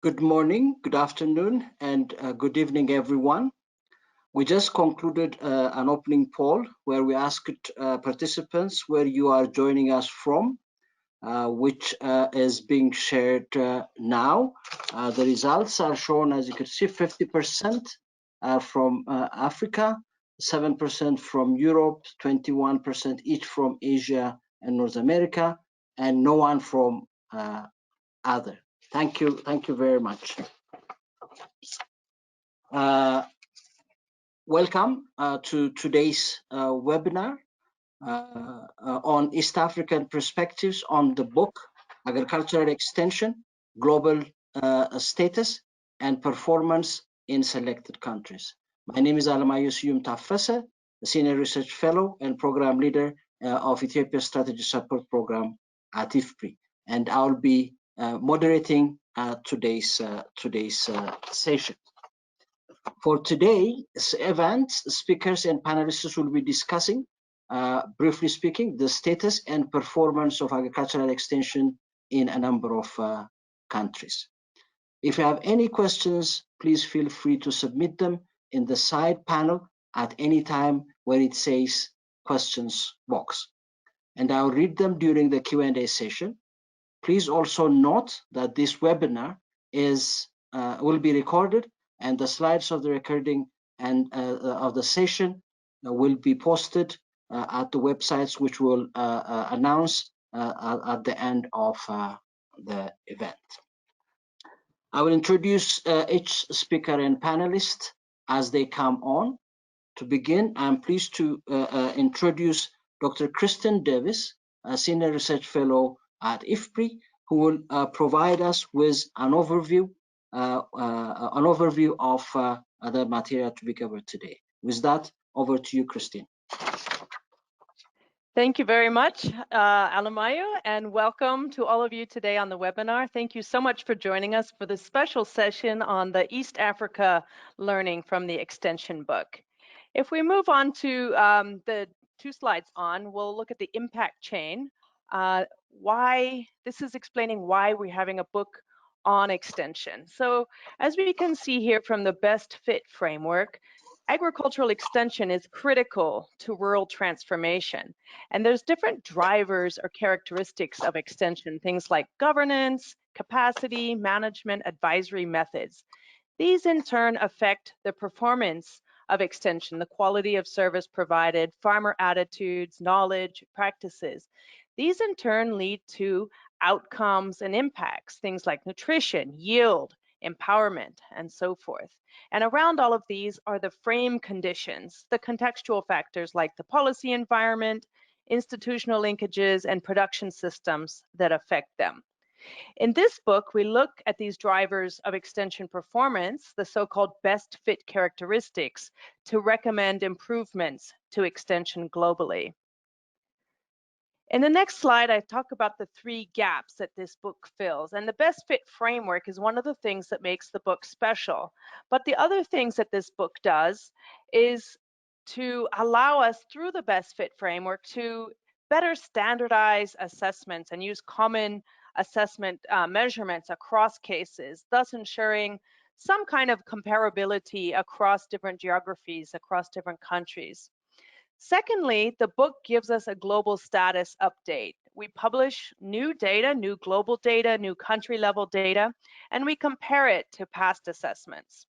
Good morning, good afternoon, and good evening, everyone. We just concluded an opening poll where we asked participants where you are joining us from, which is being shared now. The results are shown, as you can see, 50% from Africa, 7% from Europe, 21% each from Asia and North America, and no one from other. Thank you very much. Welcome to today's webinar on East African perspectives on the book Agricultural Extension, Global Status and Performance in Selected Countries. My name is Alamayo Siyum Tafese, the Senior Research Fellow and Program Leader of Ethiopia Strategy Support Program at IFPRI, and I'll be moderating today's session. For today's event, speakers and panelists will be discussing, briefly speaking, the status and performance of agricultural extension in a number of countries. If you have any questions, please feel free to submit them in the side panel at any time where it says questions box, and I'll read them during the Q&A session. Please also note that this webinar will be recorded, and the slides of the recording and of the session will be posted at the websites, which will announce at the end of the event. I will introduce each speaker and panelist as they come on. To begin, I'm pleased to introduce Dr. Kristin Davis, a Senior Research Fellow at IFPRI, who will provide us with an overview of the material to be covered today. With that, over to you, Kristin. Thank you very much, Alamayo, and welcome to all of you today on the webinar. Thank you so much for joining us for this special session on the East Africa learning from the extension book. If we move on to the 2 slides on, we'll look at the impact chain. This is explaining why we're having a book on extension. So as we can see here from the best fit framework, agricultural extension is critical to rural transformation. And there's different drivers or characteristics of extension, things like governance, capacity, management, advisory methods. These in turn affect the performance of extension, the quality of service provided, farmer attitudes, knowledge, practices. These in turn lead to outcomes and impacts, things like nutrition, yield, empowerment, and so forth. And around all of these are the frame conditions, the contextual factors like the policy environment, institutional linkages, and production systems that affect them. In this book, we look at these drivers of extension performance, the so-called best fit characteristics, to recommend improvements to extension globally. In the next slide, I talk about the 3 gaps that this book fills, and the best fit framework is one of the things that makes the book special. But the other things that this book does is to allow us through the best fit framework to better standardize assessments and use common assessment measurements across cases, thus ensuring some kind of comparability across different geographies, across different countries. Secondly, the book gives us a global status update. We publish new data, new global data, new country level data, and we compare it to past assessments.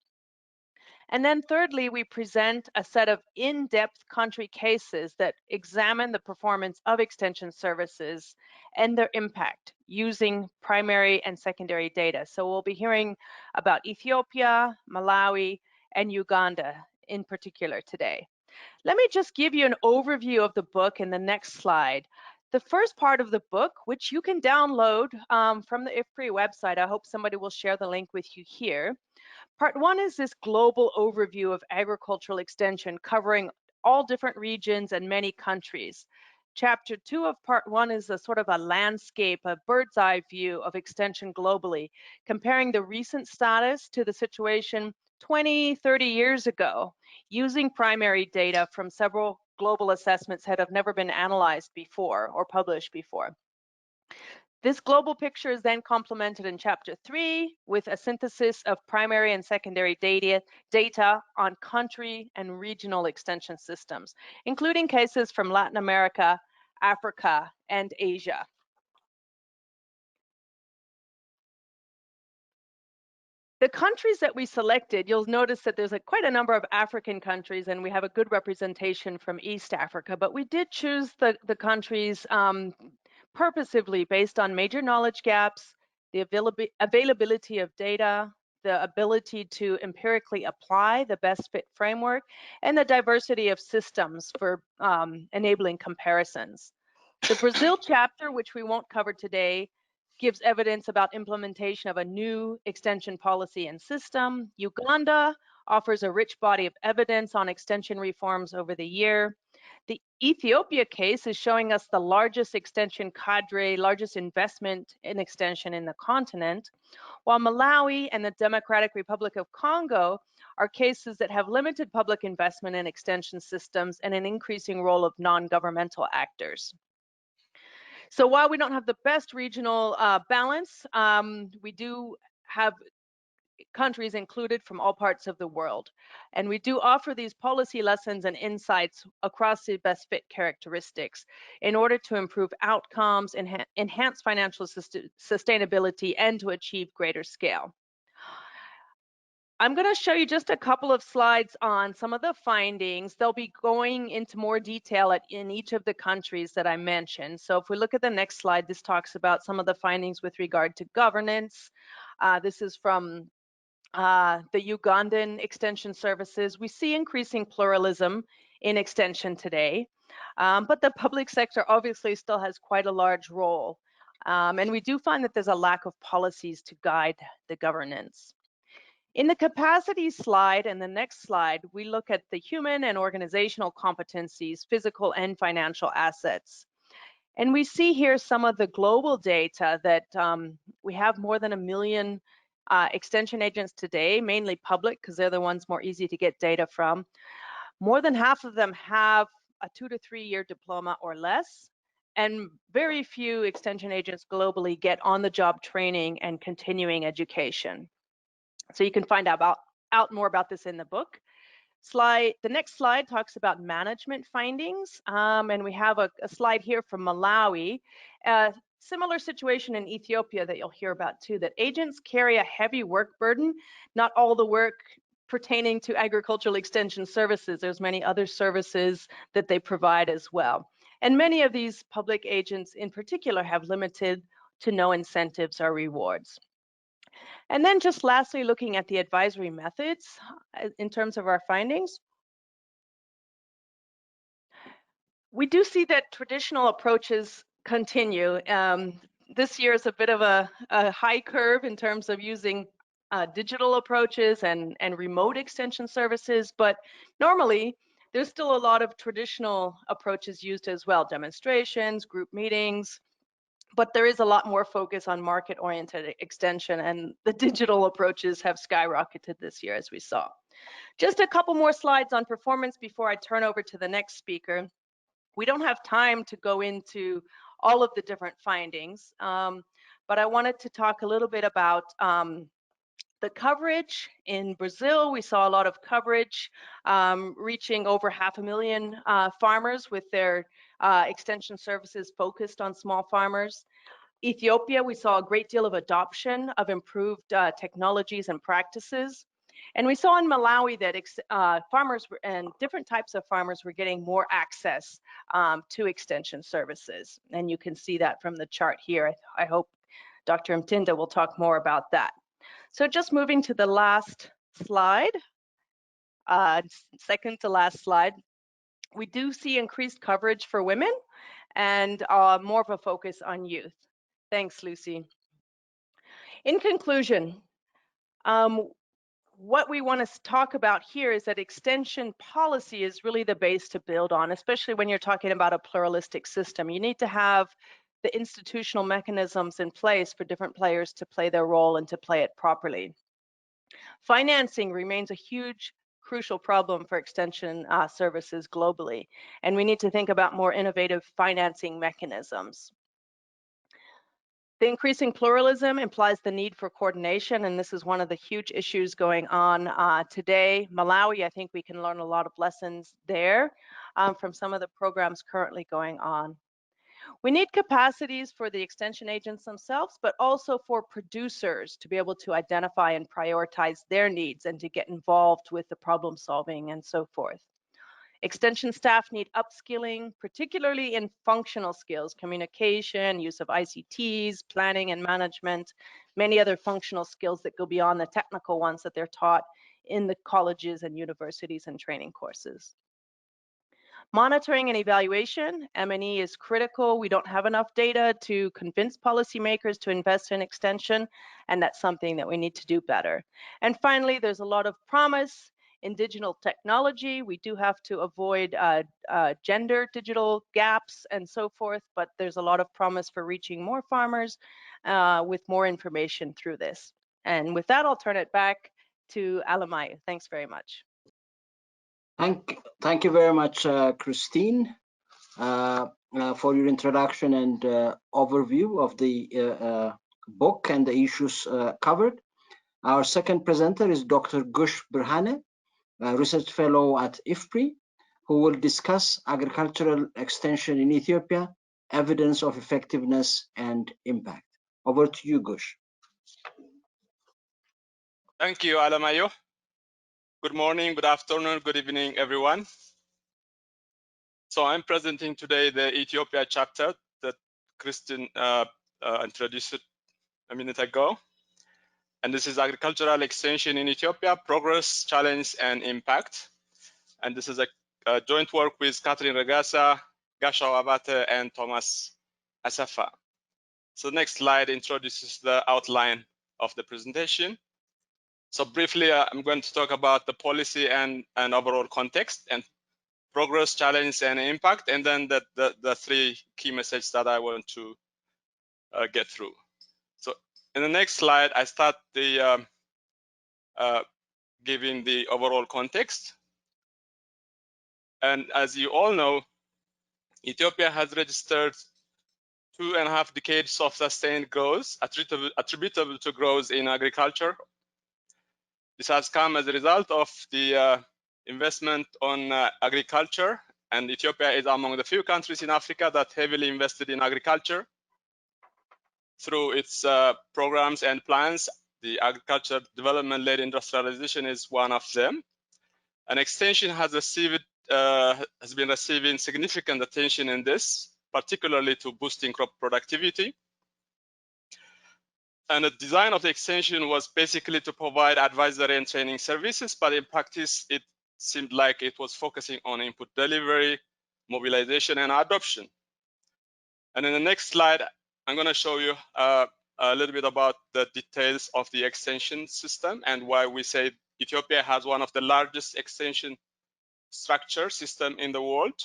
And then thirdly, we present a set of in-depth country cases that examine the performance of extension services and their impact using primary and secondary data. So we'll be hearing about Ethiopia, Malawi, and Uganda in particular today. Let me just give you an overview of the book in the next slide. The first part of the book, which you can download from the IFPRI website, I hope somebody will share the link with you here. Part 1 is this global overview of agricultural extension covering all different regions and many countries. Chapter 2 of Part 1 is a sort of a landscape, a bird's eye view of extension globally, comparing the recent status to the situation 20, 30 years ago, using primary data from several global assessments that have never been analyzed before or published before. This global picture is then complemented in Chapter 3 with a synthesis of primary and secondary data on country and regional extension systems, including cases from Latin America, Africa, and Asia. The countries that we selected, you'll notice that there's quite a number of African countries, and we have a good representation from East Africa, but we did choose the countries purposively based on major knowledge gaps, the availability of data, the ability to empirically apply the best fit framework, and the diversity of systems for enabling comparisons. The Brazil chapter, which we won't cover today, gives evidence about implementation of a new extension policy and system. Uganda offers a rich body of evidence on extension reforms over the year. The Ethiopia case is showing us the largest extension cadre, largest investment in extension in the continent, while Malawi and the Democratic Republic of Congo are cases that have limited public investment in extension systems and an increasing role of non-governmental actors. So while we don't have the best regional balance, we do have countries included from all parts of the world. And we do offer these policy lessons and insights across the best fit characteristics in order to improve outcomes, enhance financial sustainability, and to achieve greater scale. I'm going to show you just a couple of slides on some of the findings. They'll be going into more detail in each of the countries that I mentioned. So if we look at the next slide, this talks about some of the findings with regard to governance. This is from the Ugandan extension services. We see increasing pluralism in extension today, but the public sector obviously still has quite a large role. And we do find that there's a lack of policies to guide the governance. In the capacity slide and the next slide, we look at the human and organizational competencies, physical and financial assets. And we see here some of the global data that we have more than 1 million extension agents today, mainly public because they're the ones more easy to get data from. More than half of them have a 2 to 3 year diploma or less, and very few extension agents globally get on-the-job training and continuing education. So you can find out more about this in the book. The next slide talks about management findings, and we have a slide here from Malawi. Similar situation in Ethiopia that you'll hear about too, that agents carry a heavy work burden, not all the work pertaining to agricultural extension services. There's many other services that they provide as well. And many of these public agents in particular have limited to no incentives or rewards. And then just lastly, looking at the advisory methods in terms of our findings. We do see that traditional approaches continue. This year is a bit of a high curve in terms of using digital approaches and remote extension services, but normally there's still a lot of traditional approaches used as well, demonstrations, group meetings, but there is a lot more focus on market-oriented extension, and the digital approaches have skyrocketed this year, as we saw. Just a couple more slides on performance before I turn over to the next speaker. We don't have time to go into all of the different findings, but I wanted to talk a little bit about the coverage. In Brazil, we saw a lot of coverage, reaching over 500,000 farmers with their extension services focused on small farmers. Ethiopia, we saw a great deal of adoption of improved technologies and practices. And we saw in Malawi that farmers and different types of farmers were getting more access to extension services. And you can see that from the chart here. I hope Dr. Mtinda will talk more about that. So just moving to the last slide, second to last slide, we do see increased coverage for women and more of a focus on youth. Thanks, Lucy. In conclusion, what we want to talk about here is that extension policy is really the base to build on, especially when you're talking about a pluralistic system. You need to have the institutional mechanisms in place for different players to play their role and to play it properly. Financing remains a huge, crucial problem for extension services globally, and we need to think about more innovative financing mechanisms. The increasing pluralism implies the need for coordination, and this is one of the huge issues going on today. Malawi, I think we can learn a lot of lessons there from some of the programs currently going on. We need capacities for the extension agents themselves, but also for producers to be able to identify and prioritize their needs and to get involved with the problem solving and so forth. Extension staff need upskilling, particularly in functional skills, communication, use of ICTs, planning and management, many other functional skills that go beyond the technical ones that they're taught in the colleges and universities and training courses. Monitoring and evaluation, M&E is critical. We don't have enough data to convince policymakers to invest in extension, and that's something that we need to do better. And finally, there's a lot of promise in digital technology. We do have to avoid gender digital gaps and so forth, but there's a lot of promise for reaching more farmers with more information through this. And with that, I'll turn it back to Alamayo. Thanks very much. Thank you very much, Kristin, for your introduction and overview of the book and the issues covered. Our second presenter is Dr. Gush Birhane, a research fellow at IFPRI, who will discuss agricultural extension in Ethiopia, evidence of effectiveness and impact. Over to you, Gush. Thank you, Alamayo. Good morning, good afternoon, good evening, everyone. So I'm presenting today the Ethiopia chapter that Kristin introduced a minute ago. And this is agricultural extension in Ethiopia, progress, challenge, and impact. And this is a joint work with Catherine Ragasa, Gashaw Abate, and Thomas Asafa. So the next slide introduces the outline of the presentation. So briefly, I'm going to talk about the policy and overall context, and progress, challenge, and impact, and then the three key messages that I want to get through. So in the next slide, I start the giving the overall context. And as you all know, Ethiopia has registered 2.5 decades of sustained growth attributable to growth in agriculture. This has come as a result of the investment on agriculture, and Ethiopia is among the few countries in Africa that heavily invested in agriculture. Through its programs and plans, the agriculture development-led industrialization is one of them. And extension has been receiving significant attention in this, particularly to boosting crop productivity. And the design of the extension was basically to provide advisory and training services, but in practice, it seemed like it was focusing on input delivery, mobilization, and adoption. And in the next slide, I'm going to show you a little bit about the details of the extension system and why we say Ethiopia has one of the largest extension structure system in the world,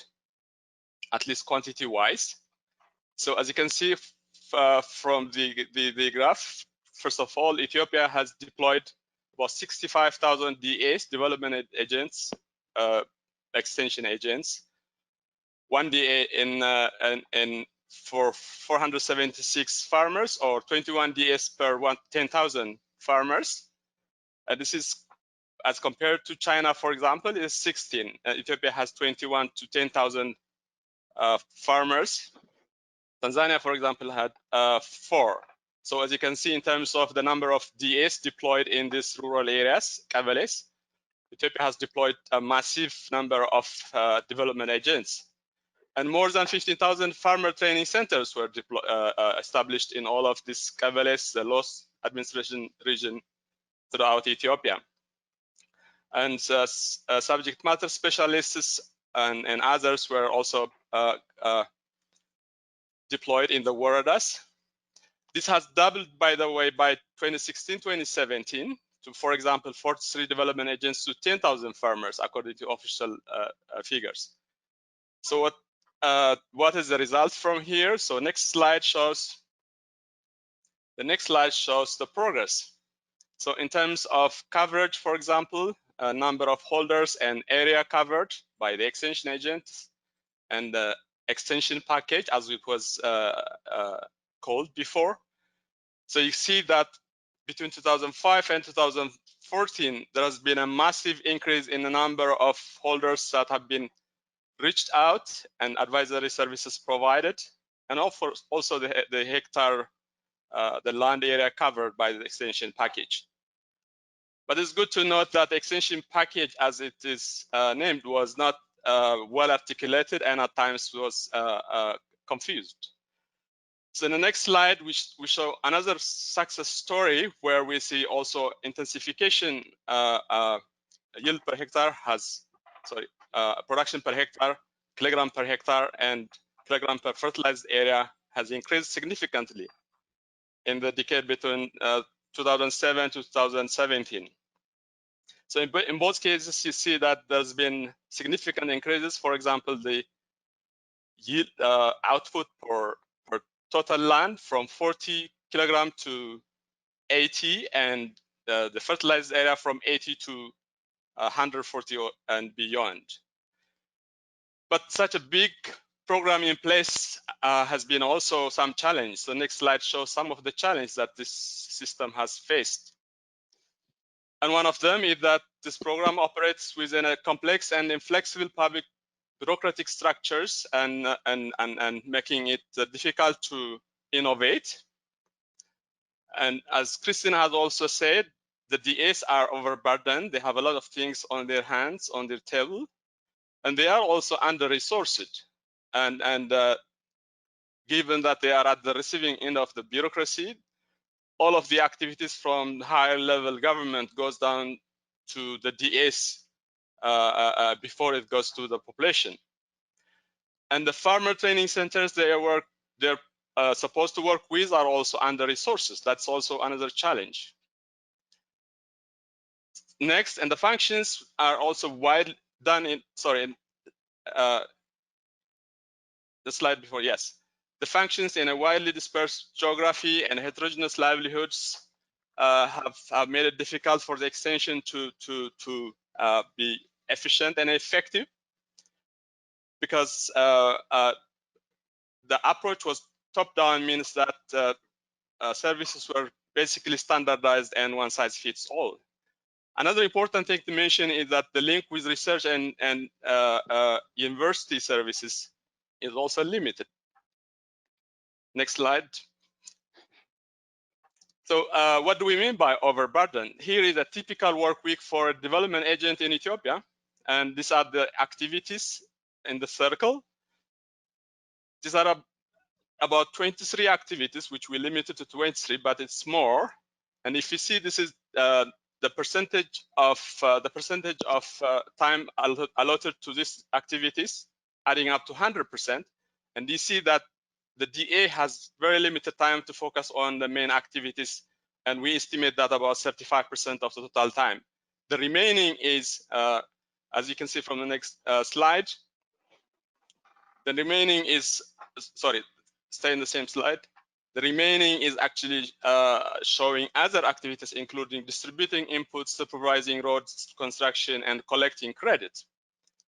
at least quantity-wise. So as you can see from the graph, first of all, Ethiopia has deployed about 65,000 DAs, development agents, extension agents, 1 DA for 476 farmers, or 21 DAs per 10,000 farmers. This is as compared to China, for example, is 16. Ethiopia has 21 to 10,000 farmers. Tanzania, for example, had 4. So as you can see, in terms of the number of DAs deployed in these rural areas, Kaveles, Ethiopia has deployed a massive number of development agents. And more than 15,000 farmer training centers were established in all of these Kaveles, the loss administration region throughout Ethiopia. And subject matter specialists and others were also deployed in the Waradas. This has doubled, by the way, by 2016-2017 to, for example, 43 development agents to 10,000 farmers, according to official figures. So what is the result from here? So next slide shows the progress. So in terms of coverage, for example, number of holders and area covered by the extension agents and the extension package, as it was called before, So you see that between 2005 and 2014, there has been a massive increase in the number of holders that have been reached out and advisory services provided, and also the hectare, the land area covered by the extension package. But it's good to note that the extension package, as it is named, was not well articulated and at times was confused. So in the next slide, we show another success story where we see also intensification yield per hectare has, production per hectare, kilogram per hectare, and kilogram per fertilized area has increased significantly in the decade between 2007 to 2017. So in both cases, you see that there's been significant increases. For example, the yield output per total land from 40 kilogram to 80, and the fertilized area from 80 to 140 and beyond. But such a big program in place has been also some challenge. The next slide shows some of the challenges that this system has faced. And one of them is that this program operates within a complex and inflexible public bureaucratic structures and making it difficult to innovate. And as Kristin has also said, the DAs are overburdened. They have a lot of things on their hands, on their table, and they are also under-resourced. And given that they are at the receiving end of the bureaucracy, all of the activities from higher level government goes down to the DAs before it goes to the population. And the farmer training centers they're supposed to work with are also under resources. That's also another challenge. Next, and the functions are also widely done in, the slide before, yes. The functions in a widely dispersed geography and heterogeneous livelihoods have made it difficult for the extension to be efficient and effective, because the approach was top-down, means that services were basically standardized and one size fits all. Another important thing to mention is that the link with research and university services is also limited. Next slide. So what do we mean by overburden? Here is a typical work week for a development agent in Ethiopia. And these are the activities in the circle. These are about 23 activities, which we limited to 23, but it's more. And if you see, this is the percentage of time allotted to these activities, adding up to 100%. And you see that the DA has very limited time to focus on the main activities, and we estimate that about 35% of the total time. The remaining is, as you can see from the next slide, the remaining is, sorry, stay in the same slide. The remaining is actually showing other activities, including distributing inputs, supervising roads construction, and collecting credits.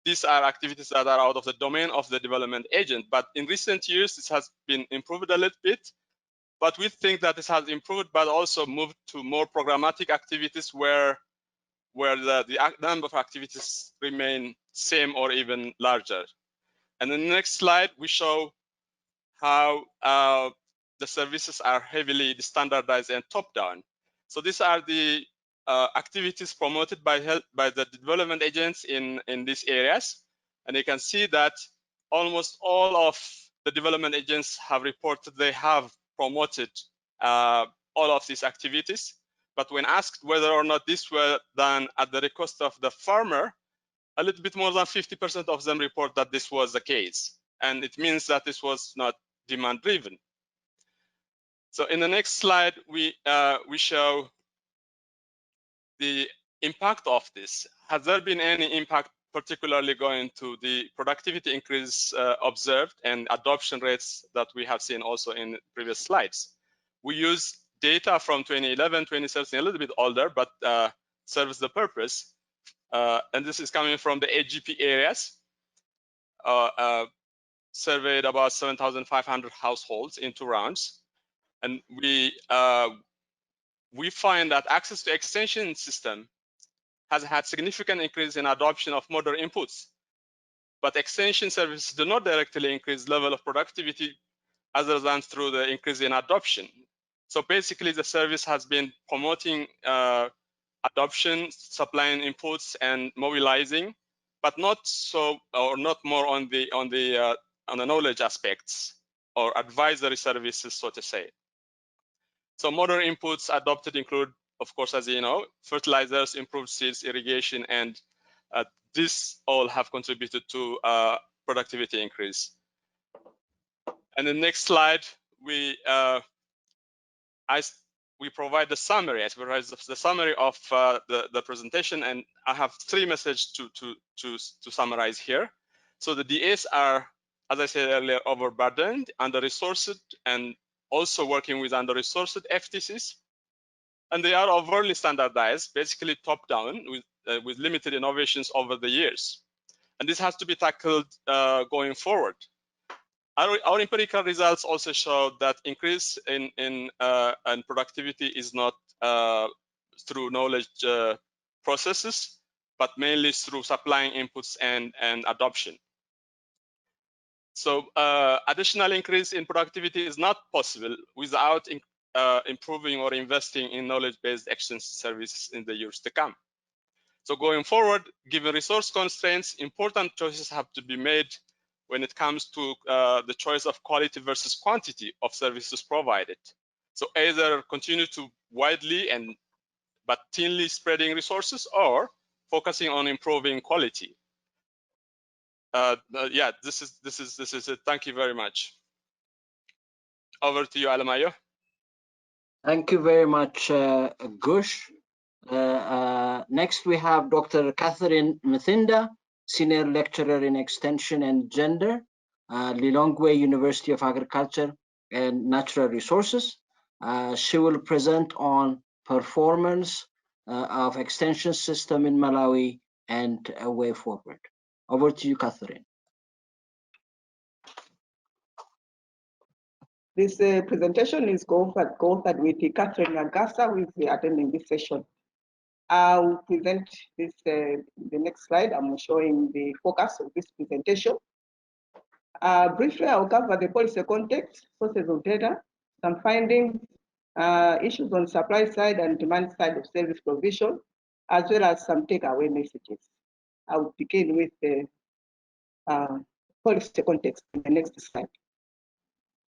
These are activities that are out of the domain of the development agent, but in recent years, this has been improved a little bit. But we think that this has improved, but also moved to more programmatic activities where the number of activities remain same or even larger. And in the next slide, we show how the services are heavily standardized and top-down. So these are the activities promoted by the development agents in these areas. And you can see that almost all of the development agents have reported they have promoted all of these activities. But when asked whether or not these were done at the request of the farmer, a little bit more than 50% of them report that this was the case. And it means that this was not demand-driven. So in the next slide, we show the impact of this. Has there been any impact, particularly going to the productivity increase observed and adoption rates that we have seen also in previous slides? We use data from 2011, 2013, a little bit older, but serves the purpose. And this is coming from the AGP areas. Surveyed about 7,500 households in 2 rounds. And we find that access to extension system has had significant increase in adoption of modern inputs, but extension services do not directly increase level of productivity other than through the increase in adoption. So basically, the service has been promoting adoption, supplying inputs, and mobilizing, but not so, or not more on the knowledge aspects or advisory services, so to say. So modern inputs adopted include, of course, as you know, fertilizers, improved seeds, irrigation, and this all have contributed to productivity increase. And the next slide, we provide the summary. I provide the summary of the presentation, and I have three messages to summarize here. So the DAs are, as I said earlier, overburdened, under-resourced, and also working with under-resourced FTCs. And they are overly standardized, basically top-down, with limited innovations over the years. And this has to be tackled going forward. Our empirical results also show that increase in productivity is not through knowledge processes, but mainly through supplying inputs and adoption. So additional increase in productivity is not possible without improving or investing in knowledge-based extension services in the years to come. So going forward, given resource constraints, important choices have to be made when it comes to the choice of quality versus quantity of services provided. So either continue to widely but thinly spreading resources, or focusing on improving quality. Yeah, this is it. Thank you very much. Over to you, Alamayo. Thank you very much, Gush. Next, we have Dr. Catherine Mthinda, Senior Lecturer in Extension and Gender, Lilongwe University of Agriculture and Natural Resources. She will present on performance of extension system in Malawi and a way forward. Over to you, Catherine. This presentation is co-authored with Catherine Ragasa, who is attending this session. I'll present this, the next slide. I'm showing the focus of this presentation. Briefly, I'll cover the policy context, sources of data, some findings, issues on supply side and demand side of service provision, as well as some takeaway messages. I'll begin with the policy context in the next slide.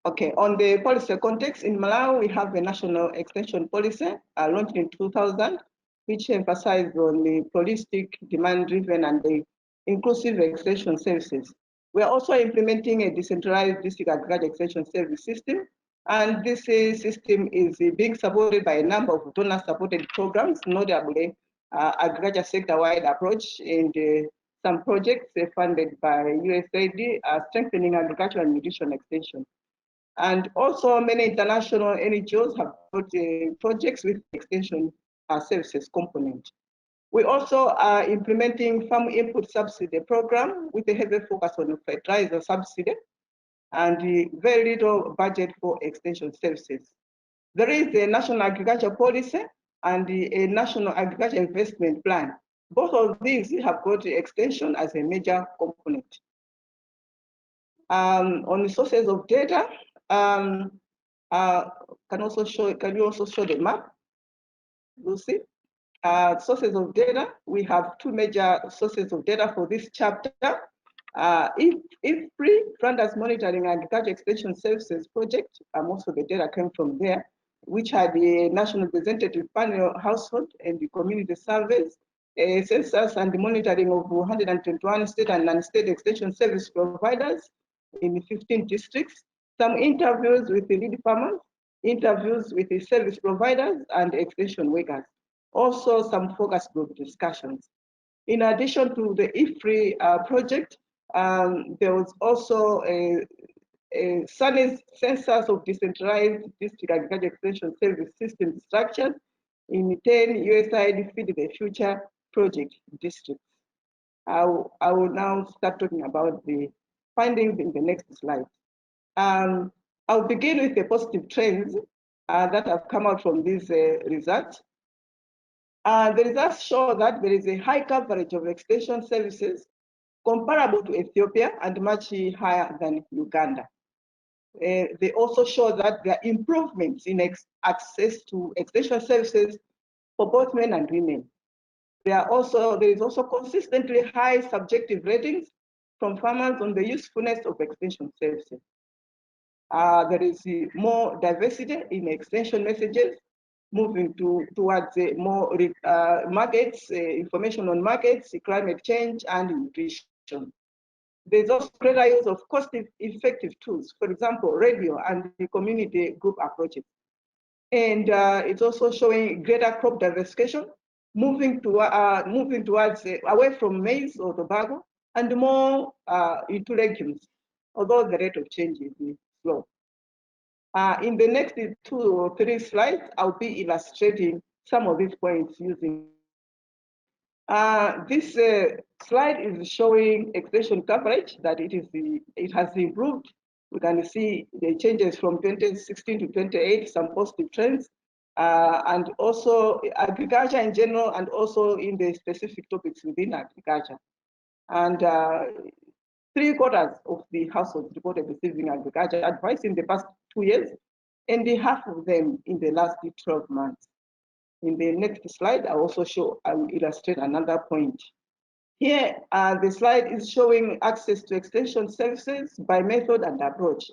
Okay, on the policy context, in Malawi, we have a national extension policy launched in 2000, which emphasized on the holistic, demand-driven, and the inclusive extension services. We are also implementing a decentralized district agriculture extension service system, and this system is being supported by a number of donor-supported programs, notably agriculture sector-wide approach and some projects funded by USAID, strengthening agriculture and nutrition extension. And also many international NGOs have got projects with extension services component. We also are implementing farm input subsidy program with a heavy focus on fertilizer subsidy and very little budget for extension services. There is a national agriculture policy and a national agriculture investment plan. Both of these have got extension as a major component. On the sources of data, can you also show the map, Lucy? Sources of data, we have two major sources of data for this chapter. IFPRI, Flanders Monitoring Agriculture Extension Services Project, most of the data came from there, which had the national representative panel household and the community surveys, a census and the monitoring of 121 state and non-state extension service providers in 15 districts, some interviews with the lead farmers, interviews with the service providers and extension workers. Also some focus group discussions. In addition to the IFPRI project, there was also a census of decentralized district agriculture extension service system structures in 10 USAID Feed the Future project districts. I will now start talking about the findings in the next slide. I'll begin with the positive trends that have come out from these results. The results show that there is a high coverage of extension services comparable to Ethiopia and much higher than Uganda. They also show that there are improvements in access to extension services for both men and women. There is also consistently high subjective ratings from farmers on the usefulness of extension services. There is more diversity in extension messages, moving towards more markets, information on markets, climate change, and nutrition. There's also greater use of cost-effective tools, for example, radio and the community group approaches. And it's also showing greater crop diversification, moving towards away from maize or tobacco and more into legumes, although the rate of change is slow. In the next 2 or 3 slides, I'll be illustrating some of these points using. This slide is showing extension coverage, that it has improved. We can see the changes from 2016 to 2028, some positive trends, and also agriculture in general, and also in the specific topics within agriculture. And 3/4 of the households reported receiving agriculture advice in the past 2 years, and half of them in the last 12 months. In the next slide, I will illustrate another point. Here, the slide is showing access to extension services by method and approach.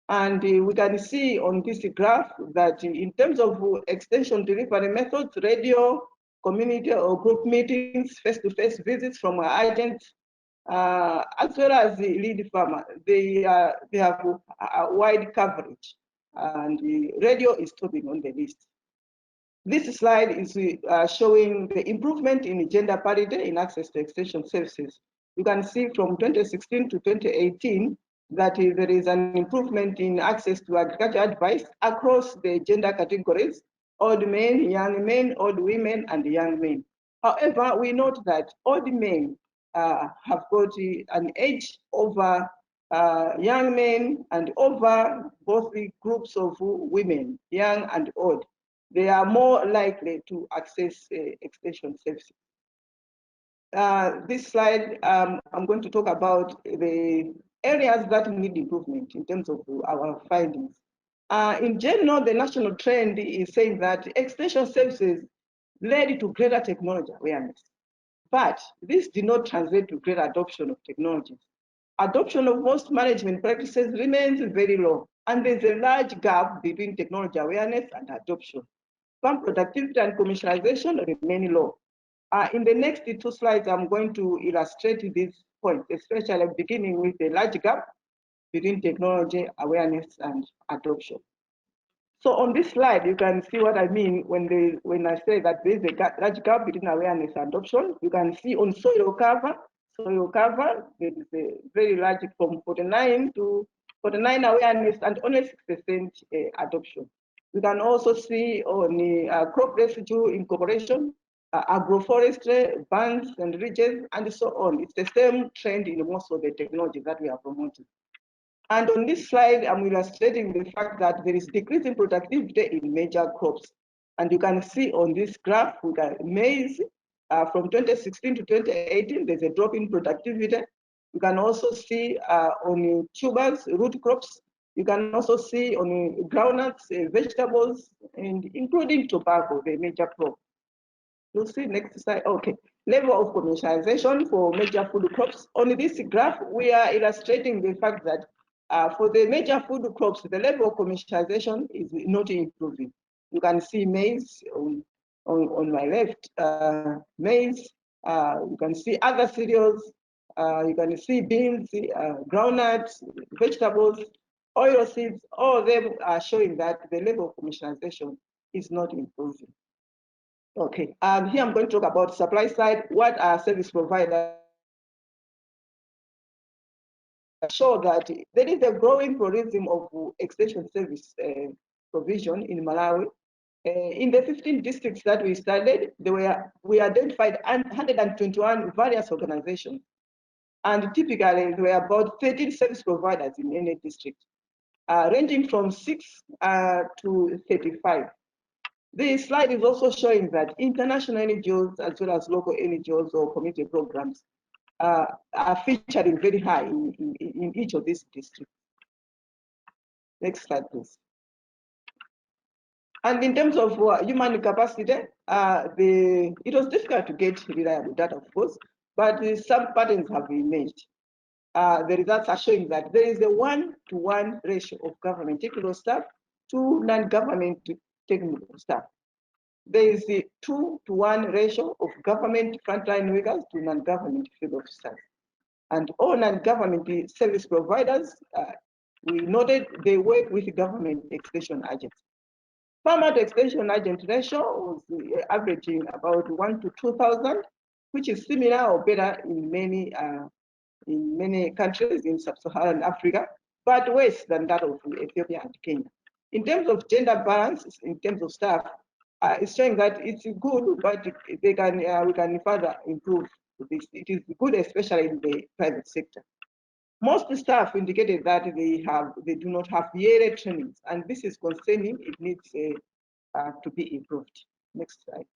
And we can see on this graph that in terms of extension delivery methods, radio, community or group meetings, face-to-face visits from our agents, as well as the lead farmer, they have a wide coverage, and the radio is topping on the list. This slide is showing the improvement in gender parity in access to extension services. You can see from 2016 to 2018 that there is an improvement in access to agriculture advice across the gender categories: old men, old women, and young men. However, we note that old men have got an edge over young men and over both the groups of women, young and old. They are more likely to access extension services. This slide, I'm going to talk about the areas that need improvement in terms of our findings. In general, the national trend is saying that extension services led to greater technology awareness, but this did not translate to greater adoption of technologies. Adoption of most management practices remains very low, and there's a large gap between technology awareness and adoption. Farm productivity and commercialization remain low. In the next 2 slides, I'm going to illustrate these points, especially beginning with the large gap between technology awareness and adoption. So on this slide, you can see what I mean when I say that there is a large gap between awareness and adoption. You can see on soil cover, there is a very large from 49 to 49 awareness and only 6% adoption. You can also see on the crop residue incorporation, agroforestry, bands and ridges, and so on. It's the same trend in most of the technology that we are promoting. And on this slide, I'm illustrating the fact that there is decrease in productivity in major crops. And you can see on this graph, we got maize from 2016 to 2018, there's a drop in productivity. You can also see on tubers, root crops. You can also see on groundnuts, vegetables, and including tobacco, the major crop. You'll see next slide. Okay, level of commercialization for major food crops. On this graph, we are illustrating the fact that for the major food crops, the level of commercialization is not improving. You can see maize on my left, maize. You can see other cereals. You can see beans, groundnuts, vegetables, oil seeds. All of them are showing that the level of commercialization is not improving. Okay, here I'm going to talk about supply side. What are service providers? Show that there is a growing pluralism of extension service provision in Malawi. In the 15 districts that we studied, we identified 121 various organizations. And typically, there were about 13 service providers in any district. ranging from 6 to 35. This slide is also showing that international NGOs as well as local NGOs or community programs are featuring very high in each of these districts. Next slide, please. And in terms of human capacity, it was difficult to get reliable data, of course, but some patterns have emerged. The results are showing that there is a 1-to-1 ratio of government technical staff to non-government technical staff. There is a 2-to-1 ratio of government frontline workers to non-government field officers. And all non-government service providers, we noted they work with government extension agents. Farmer to extension agent ratio was averaging about 1 to 2,000, which is similar or better in many countries in sub-Saharan Africa, but worse than that of Ethiopia and Kenya. In terms of gender balance, in terms of staff, it's showing that it's good, but we can further improve this. It is good, especially in the private sector. Most staff indicated that they do not have yearly trainings, and this is concerning. It needs to be improved. Next slide.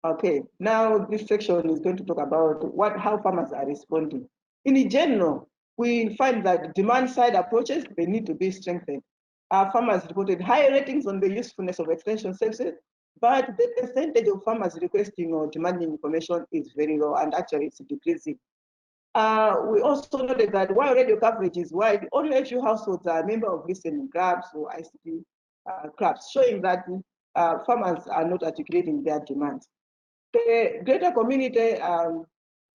Okay, now this section is going to talk about how farmers are responding. In general, we find that demand-side approaches, they need to be strengthened. Our farmers reported high ratings on the usefulness of extension services, but the percentage of farmers requesting or demanding information is very low, and actually it's decreasing. We also noted that while radio coverage is wide, only a few households are members of listening clubs or ICT clubs, showing that farmers are not articulating their demands. The greater community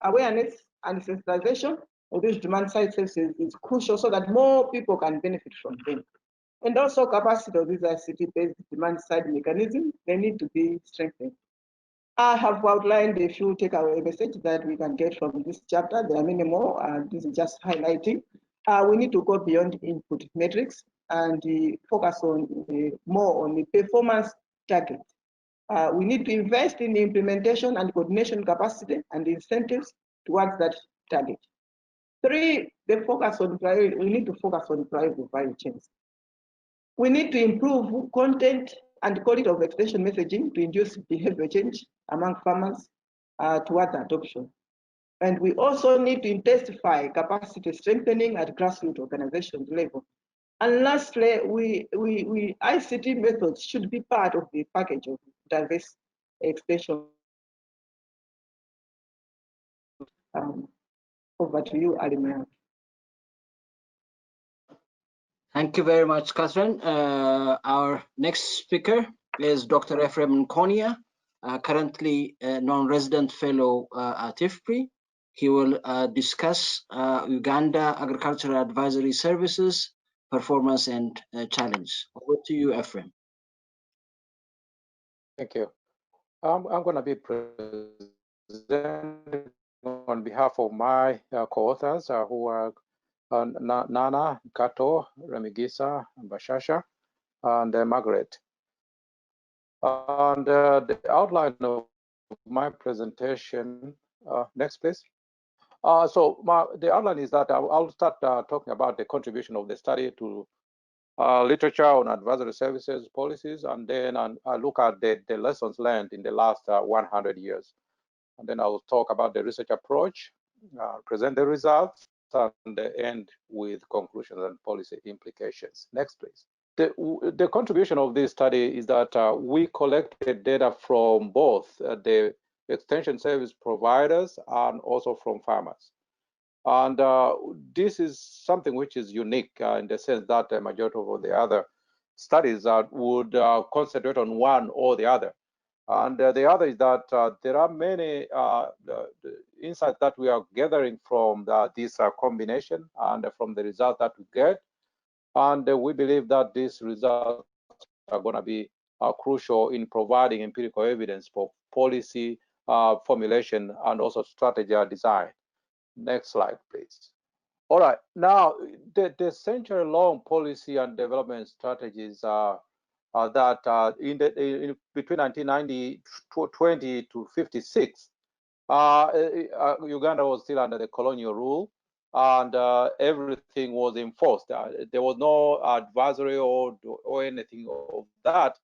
awareness and sensitization of these demand-side services is crucial so that more people can benefit from them. And also capacity of these ICT-based demand-side mechanisms, they need to be strengthened. I have outlined a few takeaway messages that we can get from this chapter. There are many more, and this is just highlighting. We need to go beyond input metrics and focus on more on the performance target. We need to invest in the implementation and coordination capacity and incentives towards that target. 3, we need to focus on priority value chains. We need to improve content and quality of extension messaging to induce behavior change among farmers towards adoption. And we also need to intensify capacity strengthening at grassroots organization level. And lastly, ICT methods should be part of the package of diverse extension. Over to you, Alimia. Thank you very much, Catherine. Our next speaker is Dr. Ephraim Nkonia, currently a non-resident fellow at IFPRI. He will discuss Uganda Agricultural Advisory Services performance and challenge. Over to you, Ephraim. Thank you. I'm going to be presenting on behalf of my co-authors who are Nana, Kato, Remigisa, Bashasha, and Margaret. And the outline of my presentation, next please. The outline is that I'll start talking about the contribution of the study to literature on advisory services policies, and then I'll look at the lessons learned in the last 100 years. And then I'll talk about the research approach, present the results, and end with conclusions and policy implications. Next, please. The contribution of this study is that we collected data from both the extension service providers and also from farmers. And this is something which is unique in the sense that the majority of the other studies would concentrate on one or the other. And the other is that there are many insights that we are gathering from this combination and from the results that we get. And we believe that these results are going to be crucial in providing empirical evidence for policy formulation and also strategy design. Next slide, please. All right, now the century-long policy and development strategies are that between 1920 to 56, Uganda was still under the colonial rule, and everything was enforced. There was no advisory or anything of that.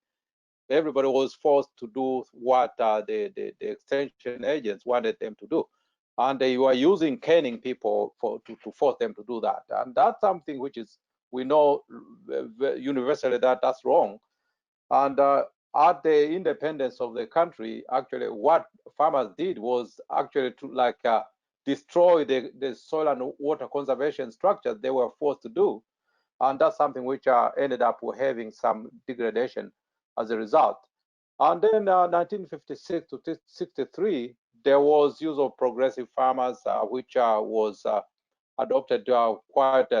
Everybody was forced to do what the extension agents wanted them to do, and they were using caning people to force them to do that. And that's something which is, we know universally that that's wrong. And at the independence of the country, actually what farmers did was actually to destroy the soil and water conservation structures they were forced to do. And that's something which ended up having some degradation as a result. And then 1956 to 63, there was use of progressive farmers, which was adopted quite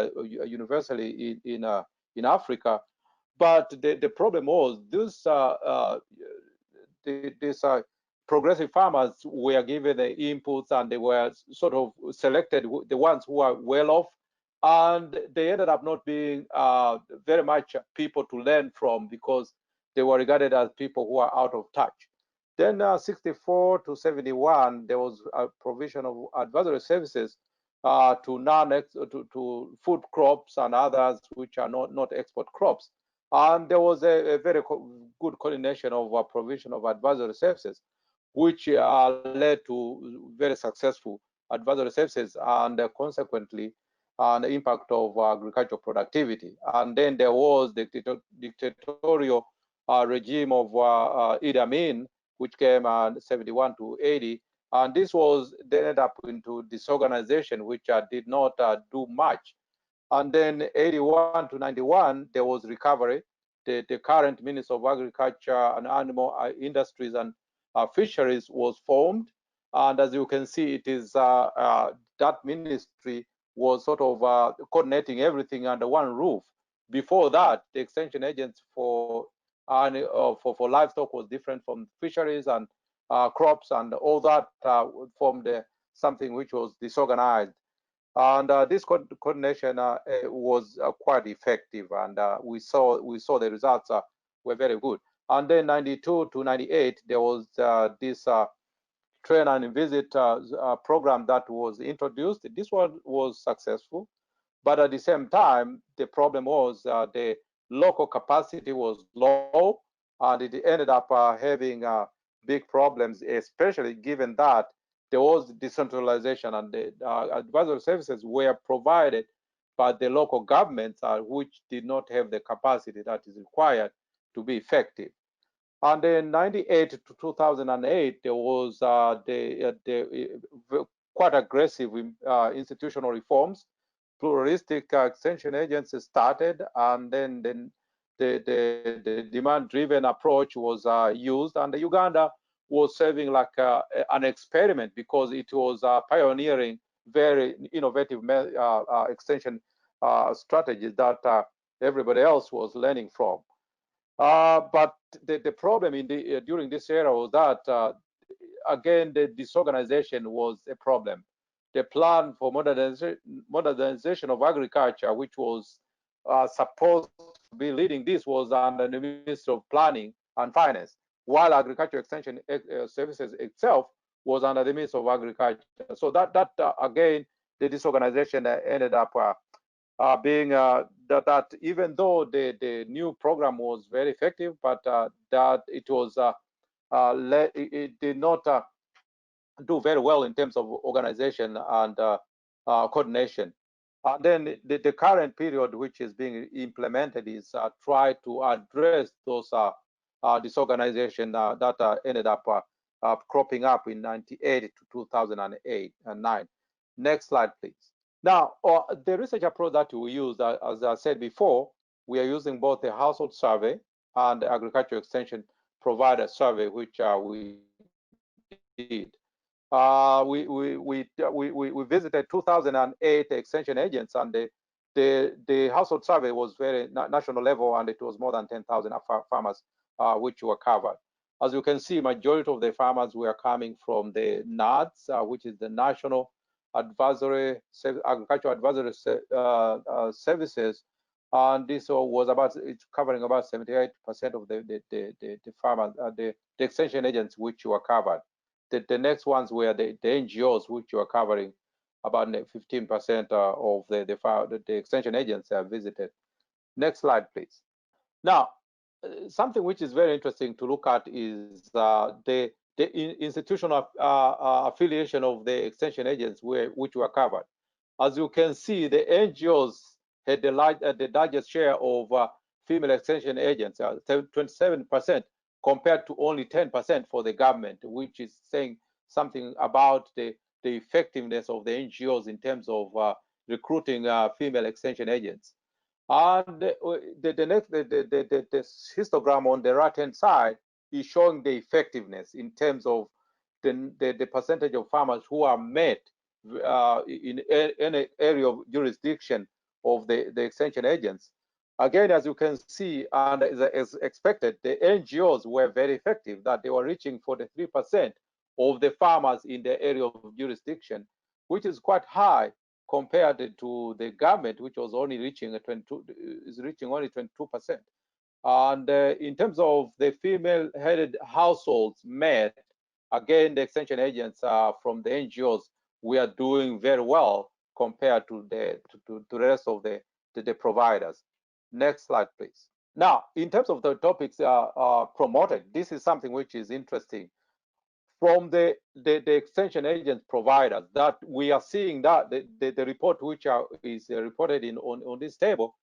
universally in Africa. But the problem was these progressive farmers were given the inputs, and they were sort of selected, the ones who are well off, and they ended up not being very much people to learn from, because they were regarded as people who are out of touch. Then 64 to 71, there was a provision of advisory services to food crops and others which are not export crops. And there was a very good coordination of provision of advisory services, which led to very successful advisory services, and consequently the impact of agricultural productivity. And then there was the dictatorial regime of Idi Amin, which came in 71 to 80. And this they ended up into disorganization, which did not do much. And then 81 to 91, there was recovery. The current Minister of Agriculture and Animal Industries and Fisheries was formed. And as you can see, it is that ministry was sort of coordinating everything under one roof. Before that, the extension agents for livestock was different from fisheries and crops, and all that formed something which was disorganized. And this coordination was quite effective, and we saw the results were very good. And then 92 to 98, there was this train and visit program that was introduced. This one was successful, but at the same time, the problem was the local capacity was low, and it ended up having big problems, especially given that there was decentralization, and the advisory services were provided by the local governments, which did not have the capacity that is required to be effective. And then 98 to 2008, there was quite aggressive institutional reforms. Pluralistic extension agencies started, and then the demand-driven approach was used, and Uganda was serving like an experiment, because it was pioneering very innovative extension strategies that everybody else was learning from. But the problem during this era was that again, the disorganization was a problem. The plan for modernization of agriculture, which was supposed to be leading this, was under the Ministry of Planning and Finance, while Agriculture Extension Services itself was under the Ministry of Agriculture. So that again, the disorganization ended up being that even though the new program was very effective, but that it was it did not do very well in terms of organization and coordination. And then the current period, which is being implemented, is try to address those disorganization that ended up cropping up in 98 to 2008 and 9. Next slide, please. Now, the research approach that we use, as I said before, we are using both the household survey and the agricultural extension provider survey, which we did. We visited 2008 extension agents, and the household survey was very national level, and it was more than 10,000 farmers which were covered. As you can see, majority of the farmers were coming from the NADS, which is the National Advisory Agricultural Advisory Services, and this was it's covering about 78% of the farmers, the extension agents which were covered. The next ones were the NGOs which were covering about 15% of the extension agents have visited. Next slide, please. Now, something which is very interesting to look at is the institutional affiliation of the extension agents which were covered. As you can see, the NGOs had the largest share of female extension agents, 27%, compared to only 10% for the government, which is saying something about the effectiveness of the NGOs in terms of recruiting female extension agents. And the histogram on the right-hand side is showing the effectiveness in terms of the percentage of farmers who are met in any area of jurisdiction of the extension agents. Again, as you can see, and as expected, the NGOs were very effective, that they were reaching 43% of the farmers in the area of jurisdiction, which is quite high compared to the government, which was only reaching only 22%. And in terms of the female-headed households met, again, the extension agents from the NGOs, we are doing very well compared to the rest of the providers. Next slide, please. Now, in terms of the topics promoted, this is something which is interesting. From the extension agent providers, that we are seeing that the report which is reported on this table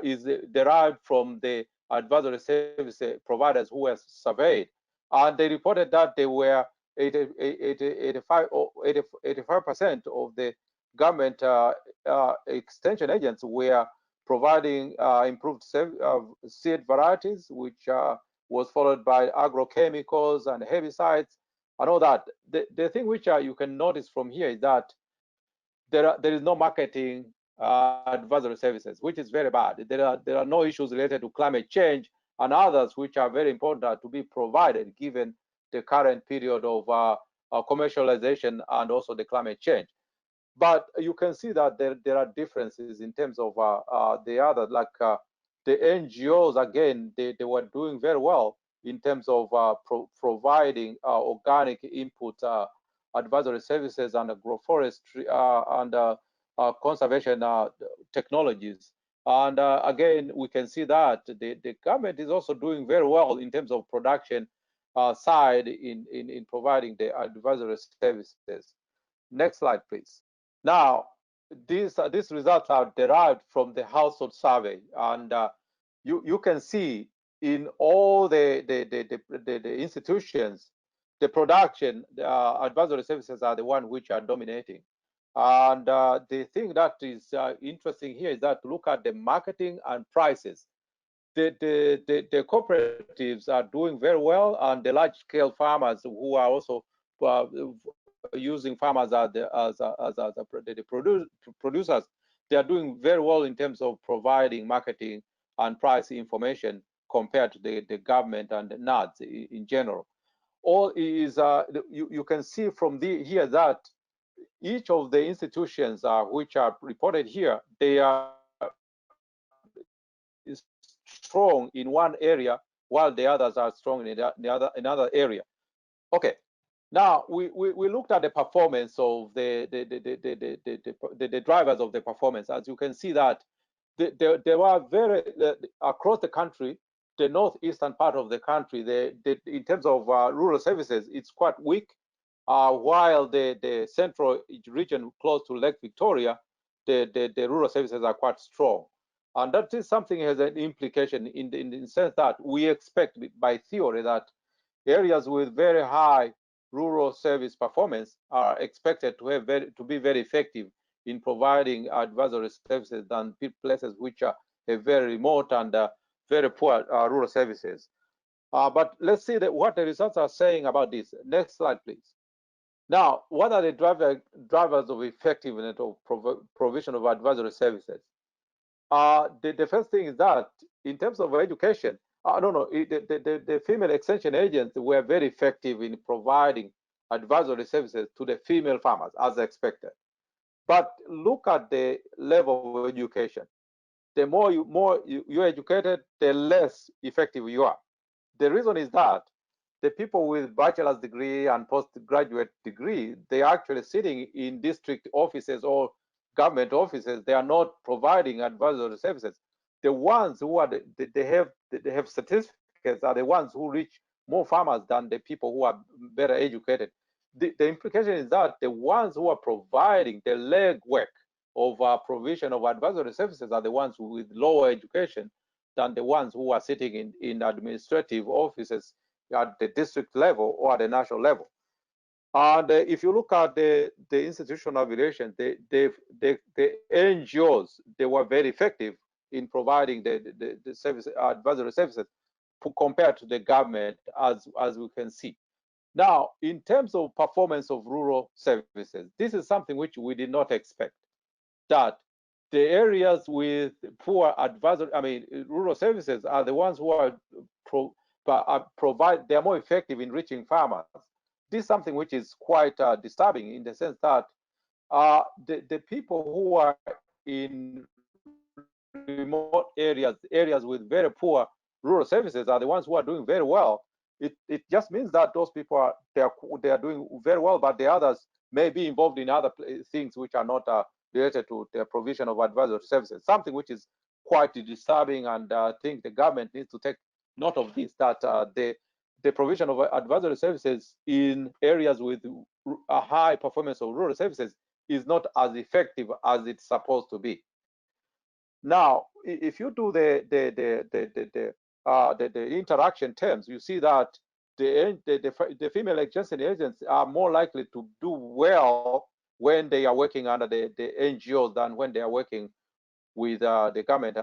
is derived from the advisory service providers who were surveyed, and they reported that they were 85% of the government extension agents were providing improved seed varieties, which was followed by agrochemicals and herbicides and all that. The thing which you can notice from here is that there is no marketing advisory services, which is very bad. There are no issues related to climate change and others which are very important to be provided given the current period of commercialization and also the climate change. But you can see that there are differences in terms of the other, like the NGOs, again, they were doing very well in terms of providing organic input advisory services and agroforestry and conservation technologies. And again, we can see that the government is also doing very well in terms of production side in providing the advisory services. Next slide, please. Now, these results are derived from the household survey, and you can see in all the institutions, the production advisory services are the one which are dominating. And the thing that is interesting here is that to look at the marketing and prices. The cooperatives are doing very well, and the large-scale farmers who are also using farmers as the producers, they are doing very well in terms of providing marketing and price information compared to the government and the NADS in general. All is you can see from here that each of the institutions which are reported here, they are strong in one area while the others are strong in another area. Okay. Now we looked at the performance of the drivers of the performance. As you can see that there were very across the country, the northeastern part of the country, in terms of rural services, it's quite weak, while the central region close to Lake Victoria, the rural services are quite strong. And that is something that has an implication in the sense that we expect by theory that areas with very high rural service performance are expected to be very effective in providing advisory services than places which are very remote and very poor rural services. But let's see what the results are saying about this. Next slide, please. Now, what are the drivers of effectiveness of provision of advisory services? The first thing is that in terms of education, the female extension agents were very effective in providing advisory services to the female farmers as expected. But look at the level of education. The more you're educated, the less effective you are. The reason is that the people with bachelor's degree and postgraduate degree, they are actually sitting in district offices or government offices. They are not providing advisory services. The ones who are they have certificates are the ones who reach more farmers than the people who are better educated. The implication is that the ones who are providing the legwork of provision of advisory services are the ones with lower education than the ones who are sitting in administrative offices at the district level or at the national level. And if you look at the institutional relations, the NGOs, they were very effective in providing the service, advisory services compared to the government, as we can see. Now, in terms of performance of rural services, this is something which we did not expect, that the areas with poor advisory, rural services are the ones who are they're more effective in reaching farmers. This is something which is quite disturbing in the sense that the people who are in remote areas with very poor rural services are the ones who are doing very well. It just means that those people are they are doing very well, but the others may be involved in other things which are not related to the provision of advisory services. Something which is quite disturbing, and I think the government needs to take note of this, that the provision of advisory services in areas with a high performance of rural services is not as effective as it's supposed to be. Now, if you do the interaction terms, you see that the female extension agents are more likely to do well when they are working under the NGOs than when they are working with the government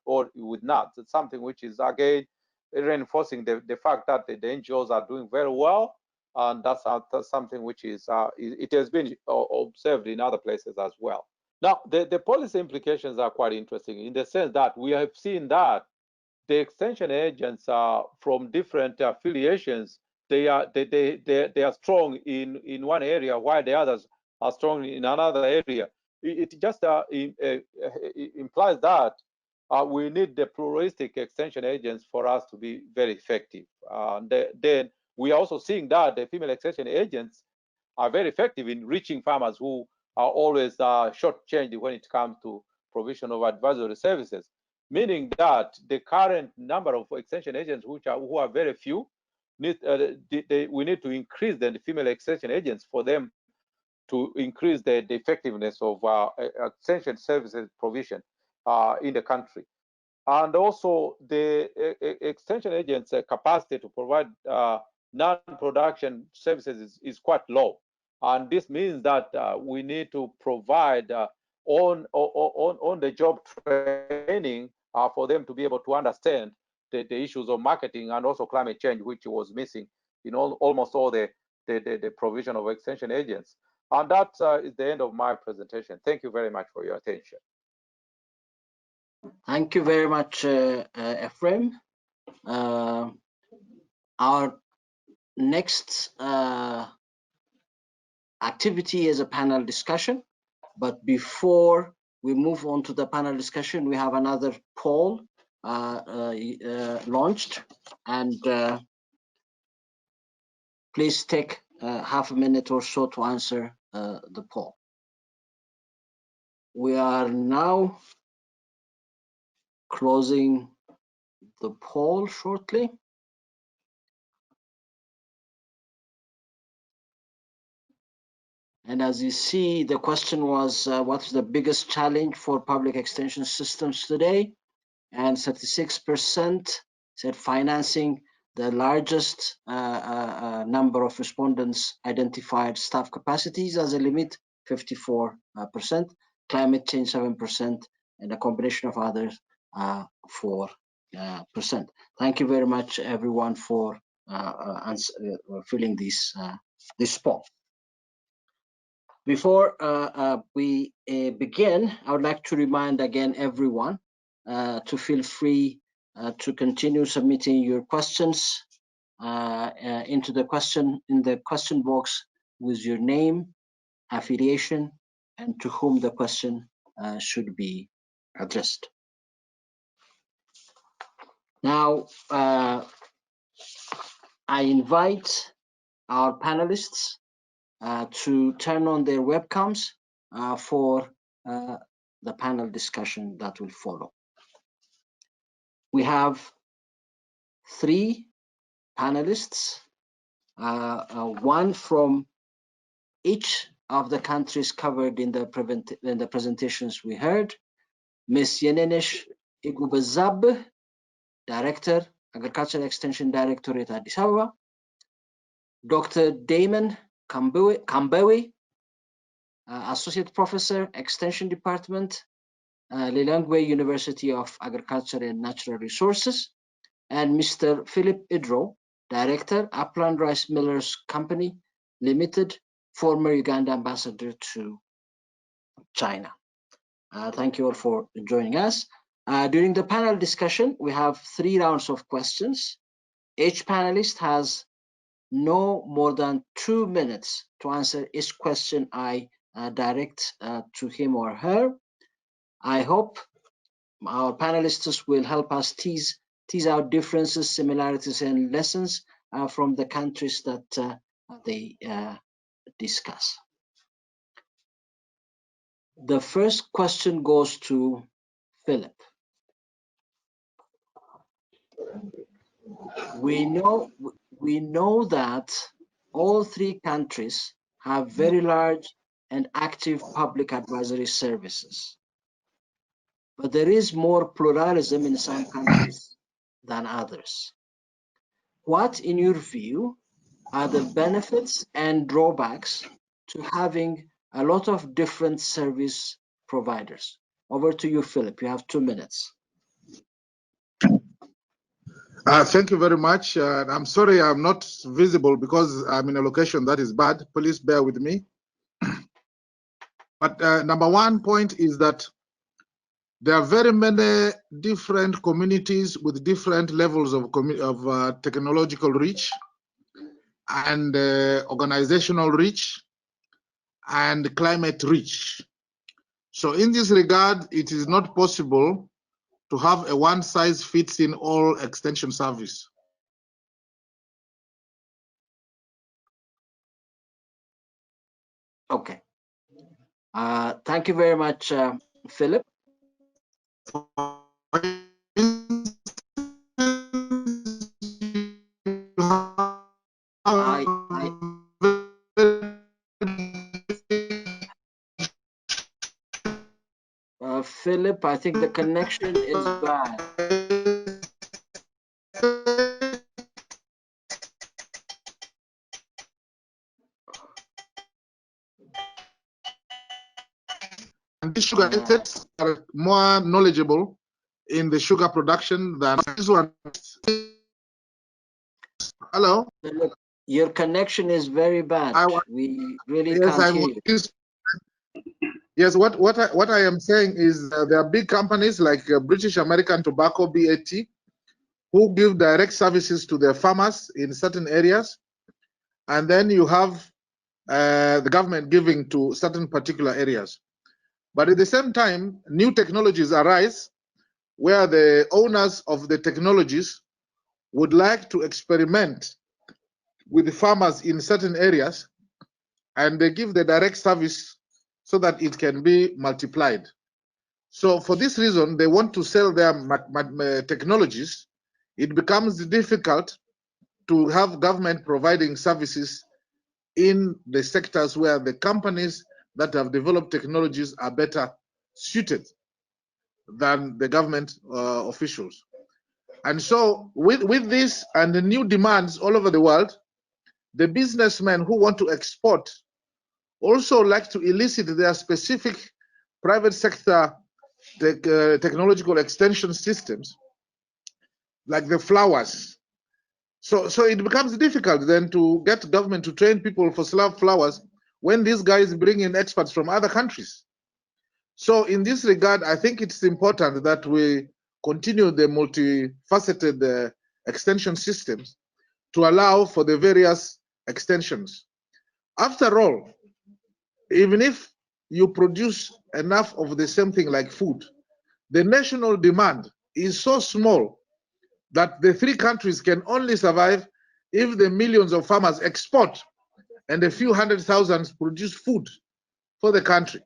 or with NATS. It's something which is again reinforcing the fact that the NGOs are doing very well, and that's something which is it has been observed in other places as well. Now, the policy implications are quite interesting in the sense that we have seen that the extension agents are from different affiliations. They are strong in one area while the others are strong in another area. It just implies that we need the pluralistic extension agents for us to be very effective. Then we are also seeing that the female extension agents are very effective in reaching farmers who are always shortchanged when it comes to provision of advisory services, meaning that the current number of extension agents who are very few, we need to increase the female extension agents for them to increase the effectiveness of extension services provision in the country. And also the extension agents' capacity to provide non-production services is quite low. And this means that we need to provide on-the-job training for them to be able to understand the issues of marketing and also climate change, which was missing in almost all the provision of extension agents. And that is the end of my presentation. Thank you very much for your attention. Thank you very much, Ephraim. Our next activity is a panel discussion, but before we move on to the panel discussion, we have another poll launched, and please take half a minute or so to answer the poll. We are now closing the poll shortly. And as you see, the question was, what's the biggest challenge for public extension systems today? And 36% said financing. The largest number of respondents identified staff capacities as a limit, 54%, climate change 7%, and a combination of others 4%. Thank you very much, everyone, for filling this poll. Before we begin, I would like to remind again everyone to feel free to continue submitting your questions in the question box with your name, affiliation, and to whom the question should be addressed. Now, I invite our panelists to turn on their webcams for the panel discussion that will follow. We have 3 panelists, one from each of the countries covered in the presentations we heard. Ms. Yenenesh Igubazab, Director, Agricultural Extension Directorate, Addis Ababa. Dr. Damon Kambewi, Associate Professor, Extension Department, Lilongwe University of Agriculture and Natural Resources, and Mr. Philip Idro, Director, Upland Rice Millers Company Limited, former Uganda Ambassador to China. Thank you all for joining us. During the panel discussion, we have 3 rounds of questions. Each panelist has no more than 2 minutes to answer each question I direct to him or her. I hope our panelists will help us tease out differences, similarities, and lessons from the countries that they discuss. The first question goes to Philip. We know that all 3 countries have very large and active public advisory services. But there is more pluralism in some countries than others. What, in your view, are the benefits and drawbacks to having a lot of different service providers? Over to you, Philip. You have 2 minutes. Thank you very much. I'm sorry I'm not visible because I'm in a location that is bad. Please bear with me. But number 1 point is that there are very many different communities with different levels of technological reach and organizational reach and climate reach. So in this regard, it is not possible to have a one-size-fits-in-all extension service. Okay. Thank you very much, Philip. Philip, I think the connection is bad. And these sugar estates are more knowledgeable in the sugar production than this one. Hello? Philip, your connection is very bad. We really can't hear you. Yes, what I am saying is there are big companies like British American Tobacco, BAT, who give direct services to their farmers in certain areas. And then you have the government giving to certain particular areas. But at the same time, new technologies arise where the owners of the technologies would like to experiment with the farmers in certain areas, and they give the direct service so that it can be multiplied. So for this reason, they want to sell their technologies. It becomes difficult to have government providing services in the sectors where the companies that have developed technologies are better suited than the government officials. And so with this and the new demands all over the world, the businessmen who want to export also like to elicit their specific private sector technological extension systems, like the flowers. So it becomes difficult then to get government to train people for flowers when these guys bring in experts from other countries. So in this regard, I think it's important that we continue the multifaceted extension systems to allow for the various extensions. After all, even if you produce enough of the same thing like food, the national demand is so small that the 3 countries can only survive if the millions of farmers export and a few hundred thousands produce food for the country,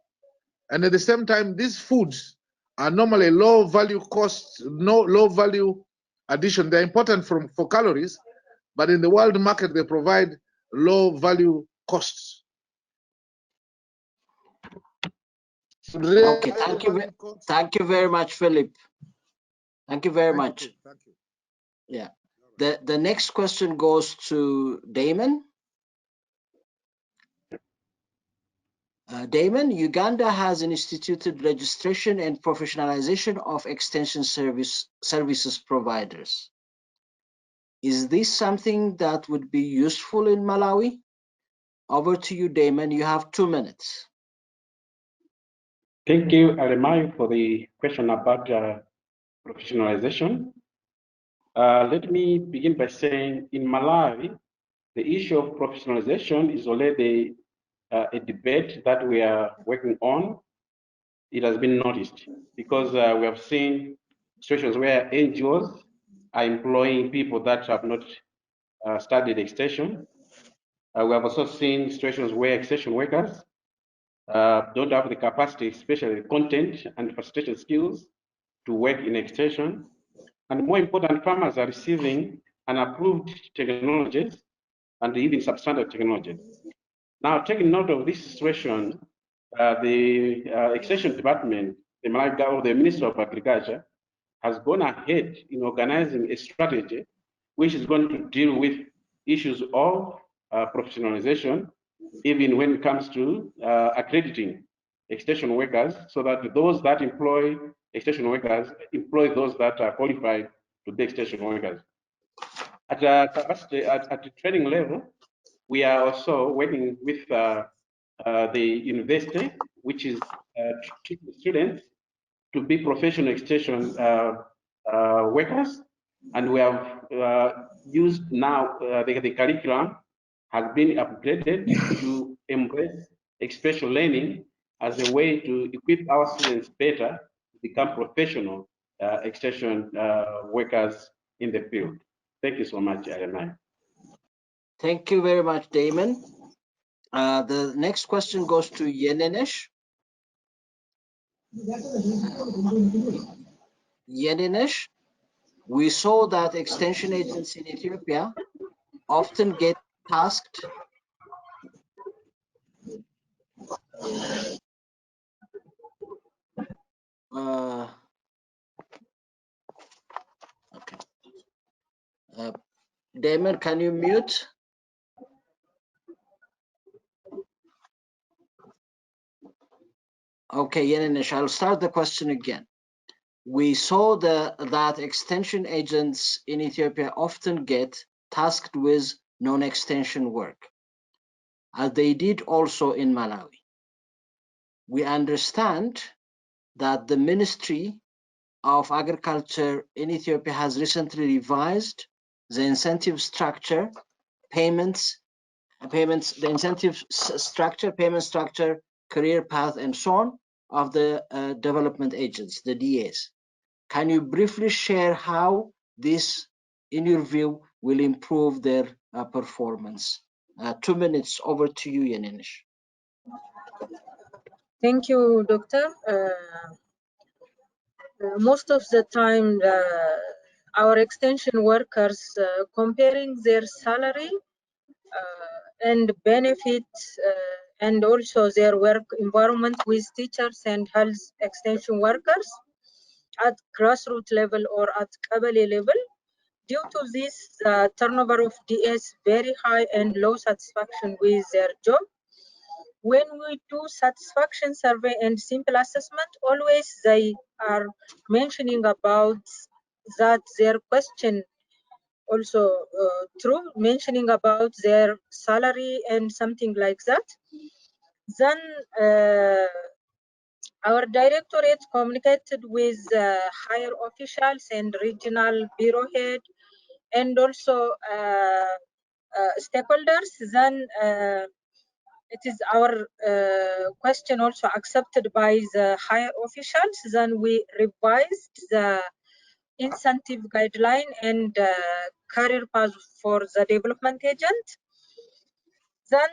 and at the same time, these foods are normally low value costs, no low value addition. They're important for calories, but in the world market, they provide low value costs. Okay, thank you very much, Philip. Thank you very much. Thank you. Yeah. The next question goes to Damon. Damon, Uganda has instituted registration and professionalization of extension services providers. Is this something that would be useful in Malawi? Over to you, Damon. You have 2 minutes. Thank you, IFPRI, for the question about professionalization. Let me begin by saying in Malawi, the issue of professionalization is already a debate that we are working on. It has been noticed because we have seen situations where NGOs are employing people that have not studied extension. We have also seen situations where extension workers don't have the capacity, especially content and facilitation skills, to work in extension. And more important, farmers are receiving unapproved technologies and even substandard technologies. Now, taking note of this situation, the extension department, the Ministry of Agriculture, has gone ahead in organizing a strategy which is going to deal with issues of professionalization, even when it comes to accrediting extension workers, so that those that employ extension workers employ those that are qualified to be extension workers. At the training level, we are also working with the university, which is teaching students to be professional extension workers, and we have used now the curriculum has been upgraded to embrace experiential learning as a way to equip our students better to become professional extension workers in the field. Thank you so much, IFPRI. Thank you very much, Damon. The next question goes to Yeninesh. Yeninesh, we saw that extension agents in Ethiopia often get tasked okay. Damon, can you mute? Okay, Yeninesh, I'll start the question again. We saw that extension agents in Ethiopia often get tasked with non-extension work, as they did also in Malawi. We understand that the Ministry of Agriculture in Ethiopia has recently revised the incentive structure, payment structure, career path, and so on of the development agents, the DAs. Can you briefly share how this, in your view, will improve their performance? 2 minutes, over to you, Yeninesh. Thank you, Doctor. Most of the time, our extension workers comparing their salary and benefits and also their work environment with teachers and health extension workers at grassroots level or at Kabali level. Due to this, the turnover of DS very high and low satisfaction with their job. When we do satisfaction survey and simple assessment, always they are mentioning about that their question also true, mentioning about their salary and something like that. Then our directorate communicated with higher officials and regional bureau head and also stakeholders. Then it is our question also accepted by the higher officials. Then we revised the incentive guideline and career path for the development agent. Then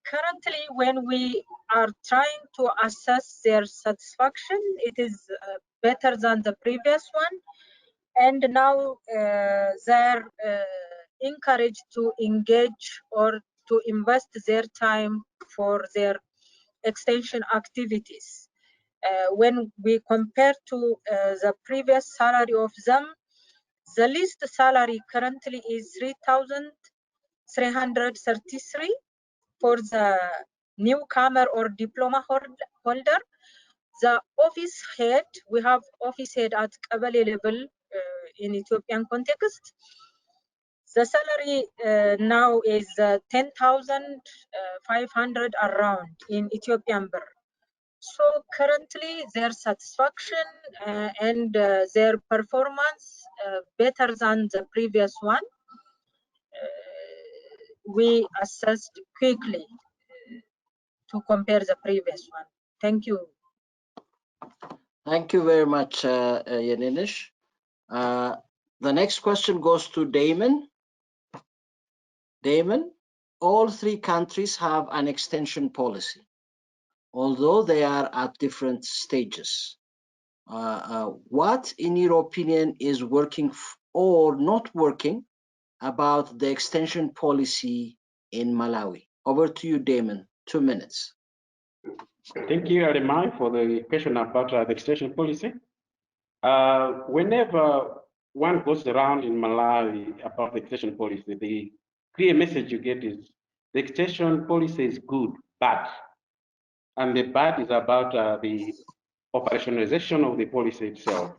currently, when we are trying to assess their satisfaction, it is better than the previous one. And now they're encouraged to engage or to invest their time for their extension activities. When we compare to the previous salary of them, the least salary currently is 3,333 for the newcomer or diploma holder. The office head, we have office head at Kabale level in Ethiopian context. The salary now is 10,500 around in Ethiopian birr. So currently their satisfaction and their performance better than the previous one. We assessed quickly to compare the previous one. Thank you. Thank you very much, Yaninish. The next question goes to Damon. Damon, all three countries have an extension policy, although they are at different stages. What, in your opinion, is working or not working about the extension policy in Malawi? Over to you, Damon. 2 minutes. Thank you, Arimai, for the question about the extension policy. Whenever one goes around in Malawi about the extension policy, the clear message you get is the extension policy is good, bad. And the bad is about the operationalization of the policy itself.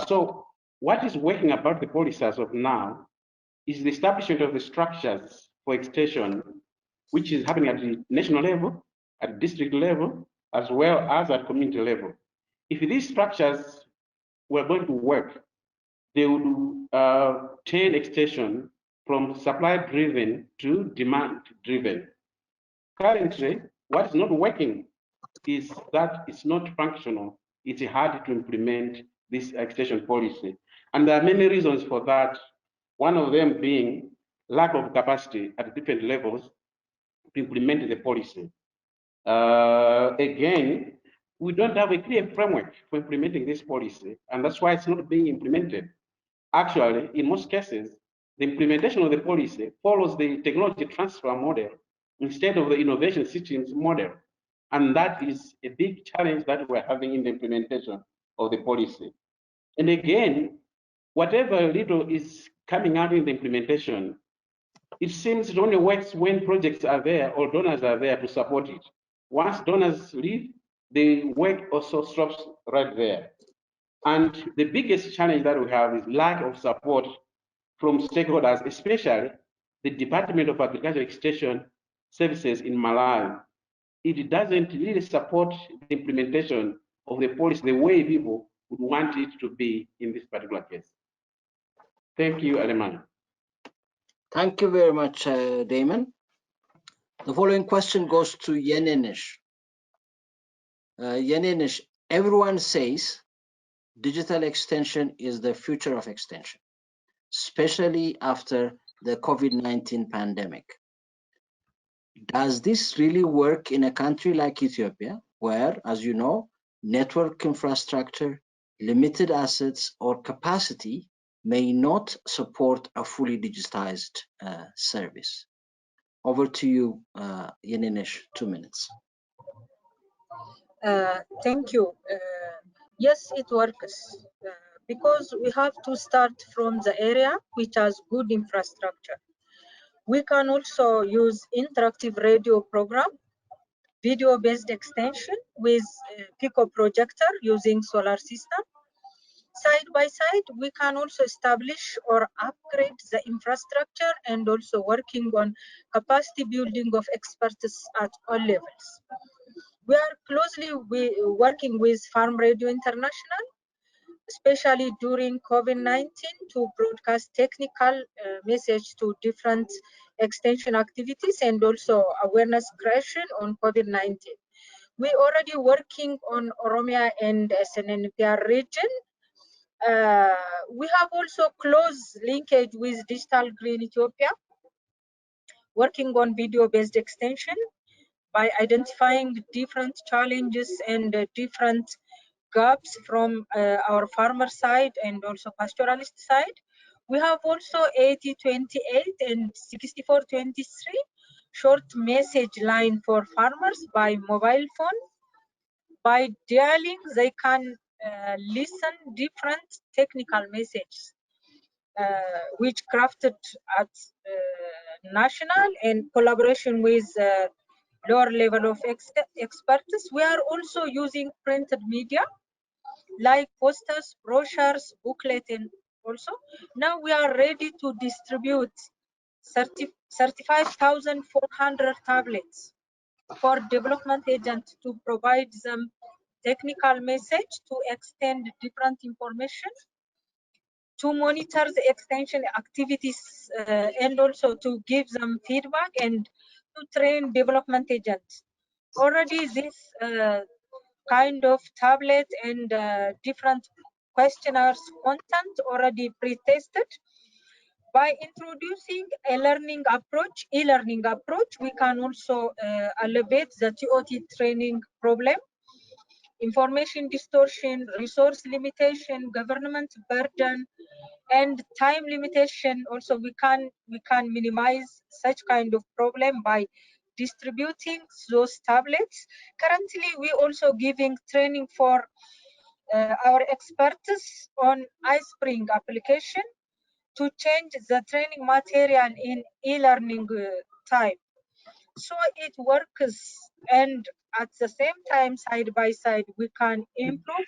So what is working about the policy as of now is the establishment of the structures for extension, which is happening at the national level, at district level, as well as at community level. If these structures were going to work, they would turn extension from supply-driven to demand-driven. Currently, what is not working is that it's not functional. It's hard to implement this extension policy. And there are many reasons for that. One of them being lack of capacity at different levels to implement the policy. Again, we don't have a clear framework for implementing this policy, and that's why it's not being implemented. Actually, in most cases, the implementation of the policy follows the technology transfer model instead of the innovation systems model. And that is a big challenge that we're having in the implementation of the policy. And again, whatever little is coming out in the implementation, it seems it only works when projects are there or donors are there to support it. Once donors leave, the work also stops right there. And the biggest challenge that we have is lack of support from stakeholders, especially the Department of Agriculture Extension Services in Malawi. It doesn't really support the implementation of the policy the way people would want it to be in this particular case. Thank you, Aleman. Thank you very much, Damon. The following question goes to Yaninish. Yaninish, everyone says digital extension is the future of extension, especially after the COVID-19 pandemic. Does this really work in a country like Ethiopia, where, as you know, network infrastructure, limited assets, or capacity may not support a fully digitized service? Over to you, Yaninish, 2 minutes. Thank you. Yes, it works because we have to start from the area which has good infrastructure. We can also use interactive radio program, video-based extension with Pico projector using solar system. Side by side, we can also establish or upgrade the infrastructure and also working on capacity building of experts at all levels. We are closely working with Farm Radio International, especially during COVID-19, to broadcast technical message to different extension activities and also awareness creation on COVID-19. We already working on Oromia and SNNPR region. We have also close linkage with Digital Green Ethiopia, working on video-based extension by identifying different challenges and different gaps from our farmer side and also pastoralist side. We have also 8028 and 6423 short message line for farmers by mobile phone. By dialing, they can listen different technical messages, which crafted at national and collaboration with lower level of expertise. We are also using printed media like posters, brochures, booklet, and also now we are ready to distribute 35,400 tablets for development agents to provide them technical message to extend different information, to monitor the extension activities, and also to give them feedback and to train development agents. Already this kind of tablet and different questionnaires content already pre-tested. By introducing a learning approach, e-learning approach, we can also elevate the TOT training problem, information distortion, resource limitation, government burden, and time limitation. Also, we can minimize such kind of problem by distributing those tablets. Currently, we also giving training for our experts on IFPRI application to change the training material in e-learning type. So it works, and at the same time, side by side, we can improve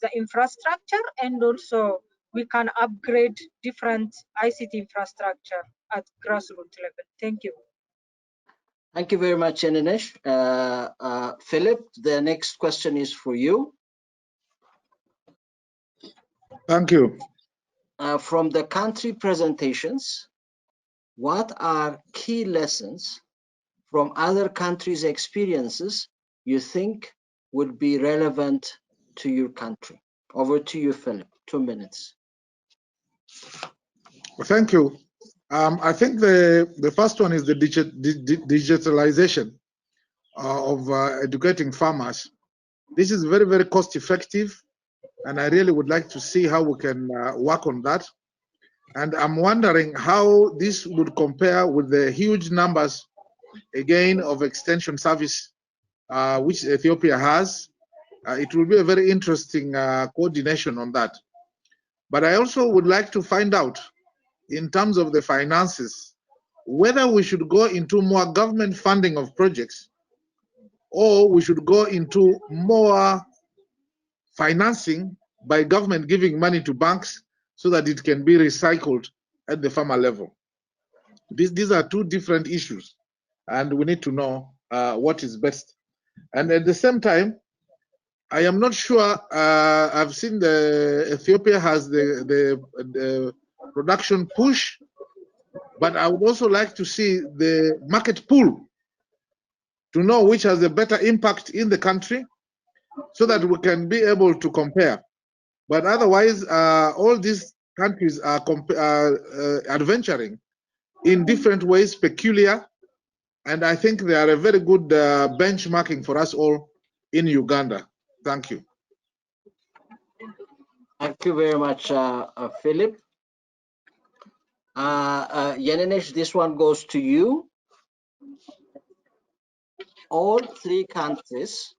the infrastructure, and also we can upgrade different ICT infrastructure at grassroots level. Thank you. Thank you very much, Eninesh. Philip, the next question is for you. Thank you. From the country presentations, what are key lessons from other countries' experiences you think would be relevant to your country? Over to you, Philip. 2 minutes. Thank you. I think the first one is the digitalization of educating farmers. This is very, very cost effective, and I really would like to see how we can work on that. And I'm wondering how this would compare with the huge numbers, again, of extension service which Ethiopia has. It will be a very interesting coordination on that. But I also would like to find out, in terms of the finances, whether we should go into more government funding of projects, or we should go into more financing by government giving money to banks so that it can be recycled at the farmer level. These are two different issues, and we need to know what is best. And at the same time, I am not sure, I've seen Ethiopia has the production push, but I would also like to see the market pull to know which has a better impact in the country so that we can be able to compare. But otherwise, all these countries are adventuring in different ways, peculiar, and I think they are a very good benchmarking for us all in Uganda. Thank you. Thank you very much, Philip. Yeninesh, this one goes to you. All three countries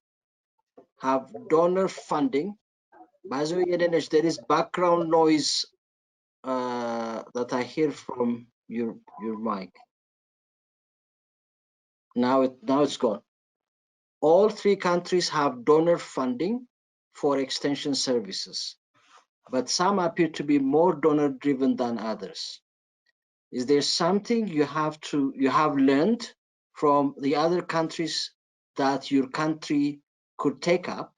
have donor funding. By the way, Yeninesh, there is background noise that I hear from your mic. Now it's gone. All three countries have donor funding for extension services, but some appear to be more donor driven than others. Is there something you have learned from the other countries that your country could take up?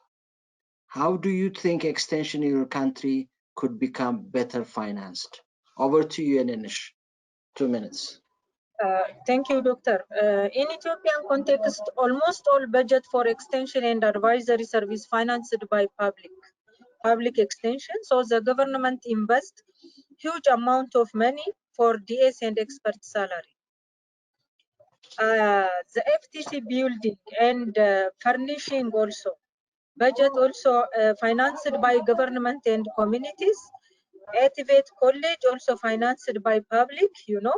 How do you think extension in your country could become better financed? Over to you, Eninesh. 2 minutes. Thank you, Doctor. In Ethiopian context, almost all budget for extension and advisory service financed by public extension. So the government invests huge amount of money for DS and expert salary. The FTC building and furnishing also. Budget also financed by government and communities. Activate College also financed by public, you know.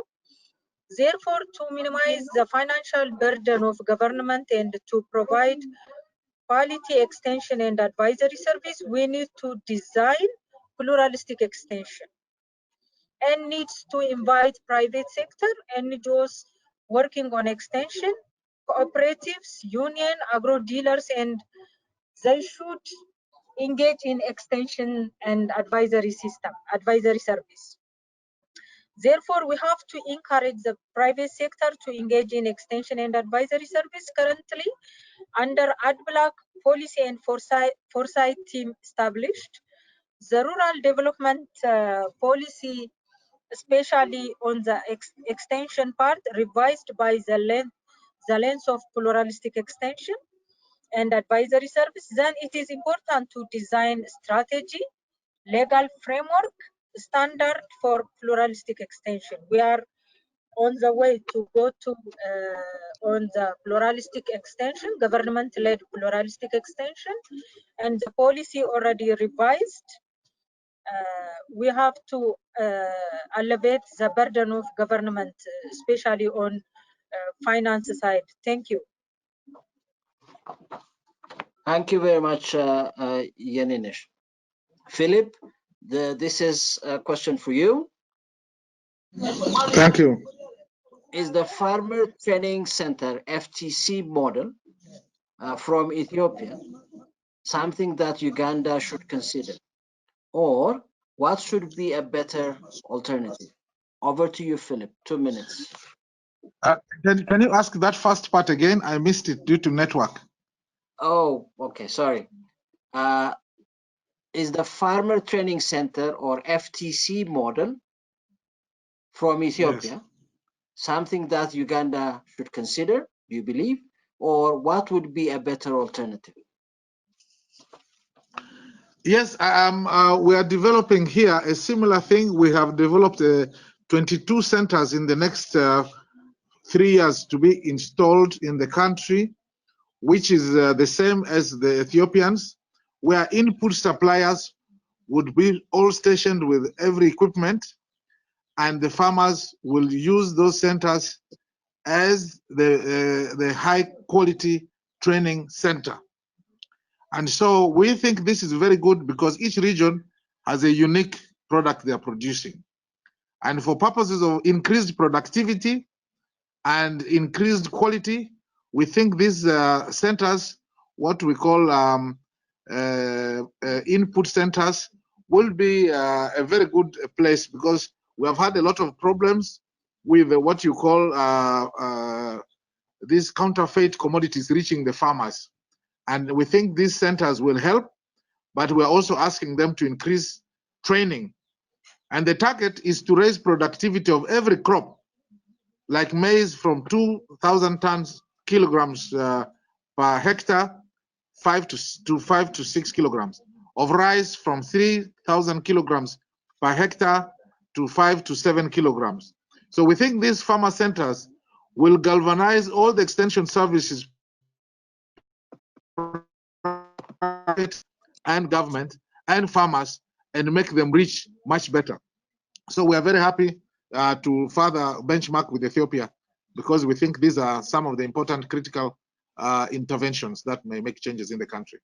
Therefore, to minimize the financial burden of government and to provide quality extension and advisory service, we need to design pluralistic extension and needs to invite private sector, NGOs working on extension, cooperatives, union, agro dealers, and they should engage in extension and advisory service. Therefore, we have to encourage the private sector to engage in extension and advisory service. Currently, under AdBlock policy and foresight team established, the rural development policy, especially on the extension part, revised by the lens of pluralistic extension and advisory service, then it is important to design strategy, legal framework, standard for pluralistic extension. We are on the way to go to on the pluralistic extension, government-led pluralistic extension, and the policy already revised. We have to elevate the burden of government, especially on finance side. Thank you. Thank you very much, Yaninish. Philip, this is a question for you. Thank you. Is the Farmer Training Center FTC model from Ethiopia something that Uganda should consider? Or what should be a better alternative? Over to you, Philip, 2 minutes. Can you ask that first part again? I missed it due to network. Oh, okay, sorry. Is the Farmer Training Center or FTC model from Ethiopia something that Uganda should consider, do you believe? Or what would be a better alternative? Yes, we are developing here a similar thing. We have developed 22 centers in the next 3 years to be installed in the country, which is the same as the Ethiopians, where input suppliers would be all stationed with every equipment, and the farmers will use those centers as the high quality training center. And so we think this is very good because each region has a unique product they are producing. And for purposes of increased productivity and increased quality, we think these centers, what we call input centers, will be a very good place because we have had a lot of problems with what you call these counterfeit commodities reaching the farmers. And we think these centers will help, but we're also asking them to increase training. And the target is to raise productivity of every crop, like maize from 2,000 kilograms per hectare, 5 to 6 kilograms. Of rice from 3,000 kilograms per hectare to 5 to 7 kilograms. So we think these farmer centers will galvanize all the extension services and government and farmers and make them reach much better. So we are very happy to further benchmark with Ethiopia because we think these are some of the important critical interventions that may make changes in the country.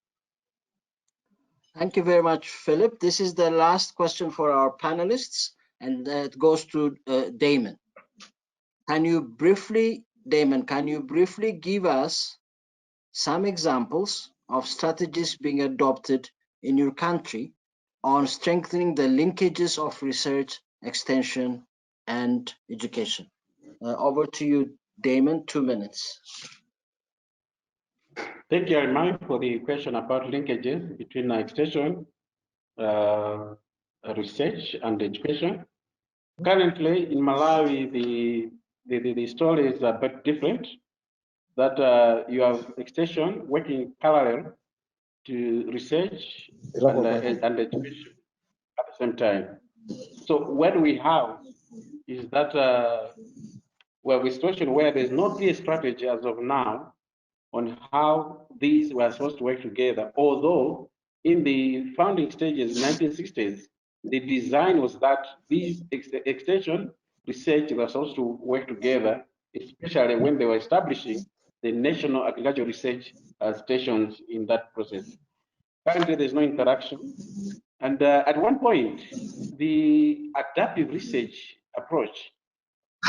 Thank you very much, Philip. This is the last question for our panelists, and it goes to Damon. Damon, can you briefly give us some examples of strategies being adopted in your country on strengthening the linkages of research, extension, and education? Over to you, Damon, 2 minutes. Thank you, Armand, for the question about linkages between extension, research, and education. Currently, in Malawi, the story is a bit different. That you have extension working parallel to research and education at the same time. So what we have is that well, a situation where there's no clear strategy as of now on how these were supposed to work together, although in the founding stages, 1960s, the design was that these extension research were supposed to work together, especially when they were establishing the national agricultural research stations in that process. Currently, there's no interaction. And at one point, the adaptive research approach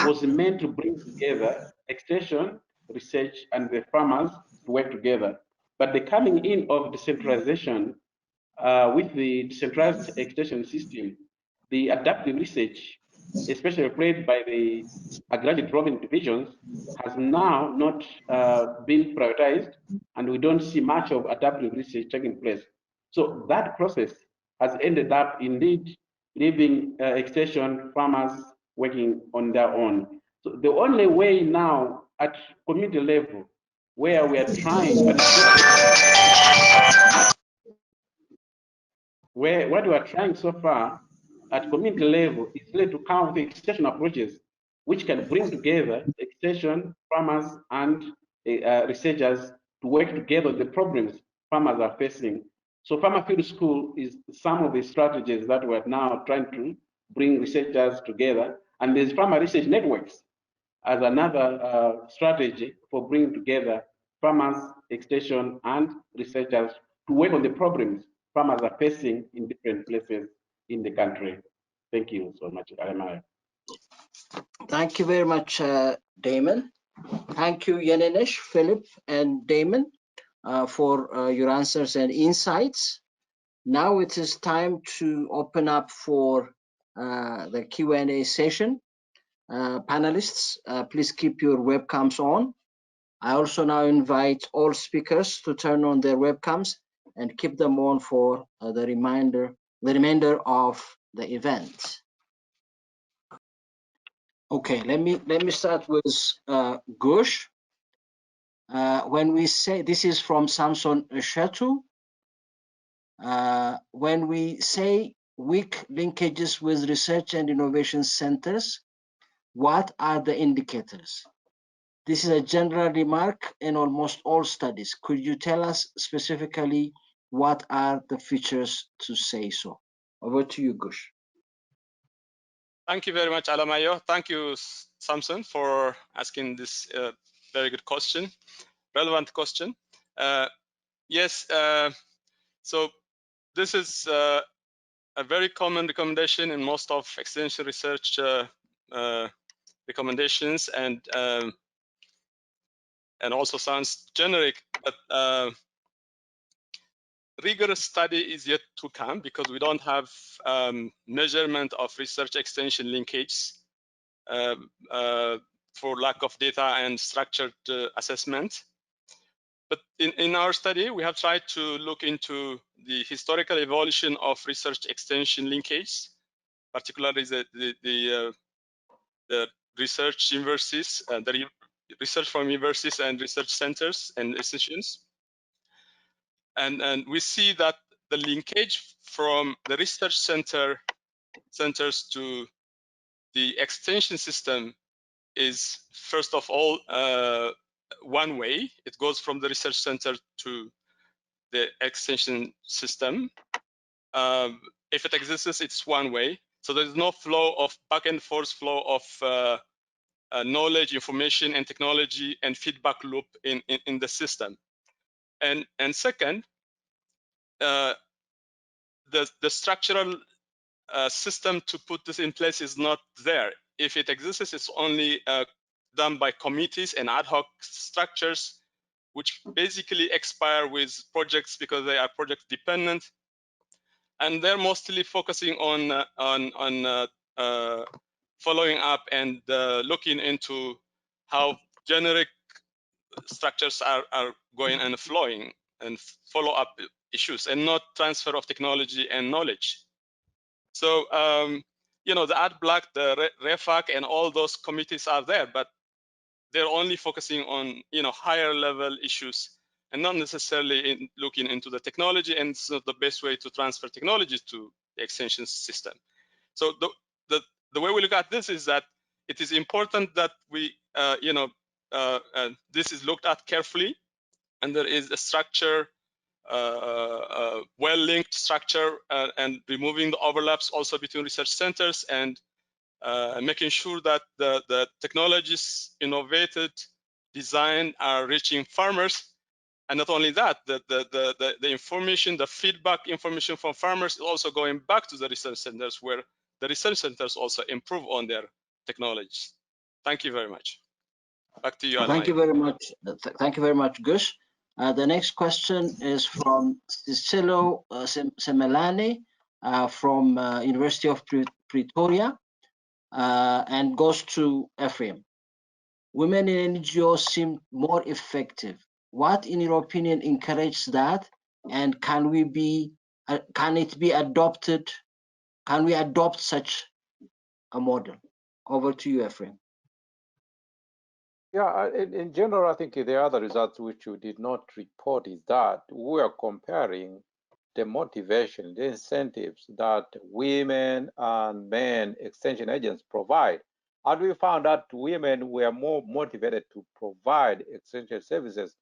was meant to bring together extension, research, and the farmers to work together. But the coming in of decentralization with the decentralized extension system, the adaptive research, especially played by the agricultural development divisions, has now not been prioritized, and we don't see much of adaptive research taking place. So that process has ended up indeed leaving extension farmers working on their own. So the only way now at community level where we are trying, but where what we are trying so far at community level is really to come with extension approaches which can bring together extension farmers and researchers to work together the problems farmers are facing. So farmer field school is some of the strategies that we're now trying to bring researchers together, and there's farmer research networks as another strategy for bringing together farmers, extension, and researchers to work on the problems farmers are facing in different places in the country. Thank you so much, Alamaya. Thank you very much, Damon. Thank you, Yanenesh, Philip, and Damon for your answers and insights. Now it is time to open up for the Q&A session. Panelists, please keep your webcams on. I also now invite all speakers to turn on their webcams and keep them on for the remainder of the event. Okay, let me start with Gush. When we say, this is from Samson Shetu, when we say weak linkages with research and innovation centers, what are the indicators? This is a general remark in almost all studies. Could you tell us specifically what are the features to say so? Over to you, Gush. Thank you very much, Alamayo. Thank you, Samson, for asking this very good question, relevant question. Yes, so this is a very common recommendation in most of extension research recommendations, and also sounds generic, but rigorous study is yet to come because we don't have measurement of research extension linkages for lack of data and structured assessment. But in our study, we have tried to look into the historical evolution of research extension linkages, particularly the research universities, the research from universities and research centers and institutions. And we see that the linkage from the research centers to the extension system is, first of all, one way. It goes from the research center to the extension system. If it exists, it's one way. So there's no flow of back and forth flow of knowledge, information, and technology and feedback loop in the system. And second, the structural system to put this in place is not there. If it exists, it's only done by committees and ad hoc structures, which basically expire with projects because they are project dependent, and they're mostly focusing on following up and looking into how generic structures are going and flowing and follow up issues, and not transfer of technology and knowledge. So you know, the AdBlock, the REFAC, and all those committees are there, but they're only focusing on, you know, higher level issues and not necessarily looking into the technology, and it's not the best way to transfer technology to the extension system. So the way we look at this is that it is important that we, you know, this is looked at carefully, and there is a structure, well-linked structure, and removing the overlaps also between research centers, and making sure that the technologies innovated, designed are reaching farmers. And not only that, the information, the feedback information from farmers is also going back to the research centers, where the research centers also improve on their technologies. Thank you very much. Back to you, Alan. Thank you very much. Thank you very much, Gus. The next question is from Cicelo Semelani from University of Pretoria, and goes to Ephraim. Women in NGOs seem more effective. What, in your opinion, encourages that, and can it be adopted? Can we adopt such a model? Over to you, Ephraim. Yeah, in general, I think the other results which you did not report is that we are comparing the motivation, the incentives that women and men extension agents provide. And we found that women were more motivated to provide extension services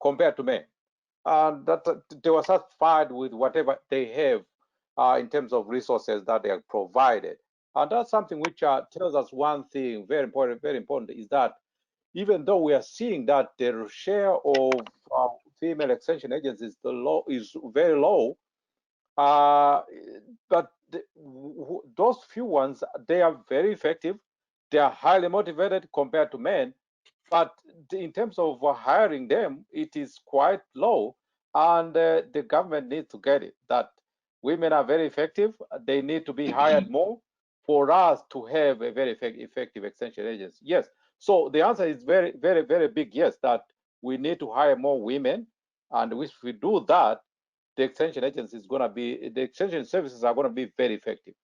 compared to men. And that they were satisfied with whatever they have in terms of resources that they are provided. And that's something which tells us one thing very important, is that even though we are seeing that the share of female extension agents is very low, but those few ones, they are very effective. They are highly motivated compared to men, but in terms of hiring them, it is quite low, and the government needs to get it, that women are very effective. They need to be hired more for us to have a very effective extension agents. Yes. So the answer is very big yes, that we need to hire more women, and if we do that, the extension agents is going to be, the extension services are going to be very effective.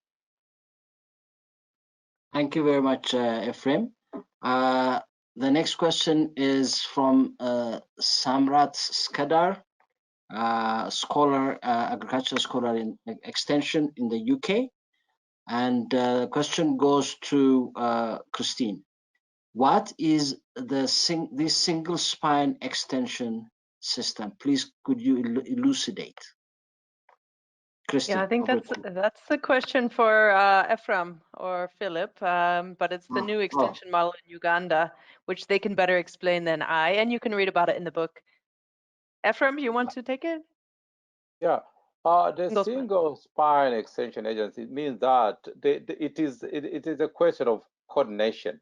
Thank you very much, Ephraim. The next question is from Samrat Skadar, scholar, agricultural scholar in extension in the UK. And the question goes to Kristin. What is this single spine extension system? Please, could you elucidate? Kristin, yeah, I think that's the question for Ephraim or Philip, but it's the new extension model in Uganda, which they can better explain than I, and you can read about it in the book. Ephraim, you want to take it? Yeah, the single spine extension agency, it means that it is a question of coordination.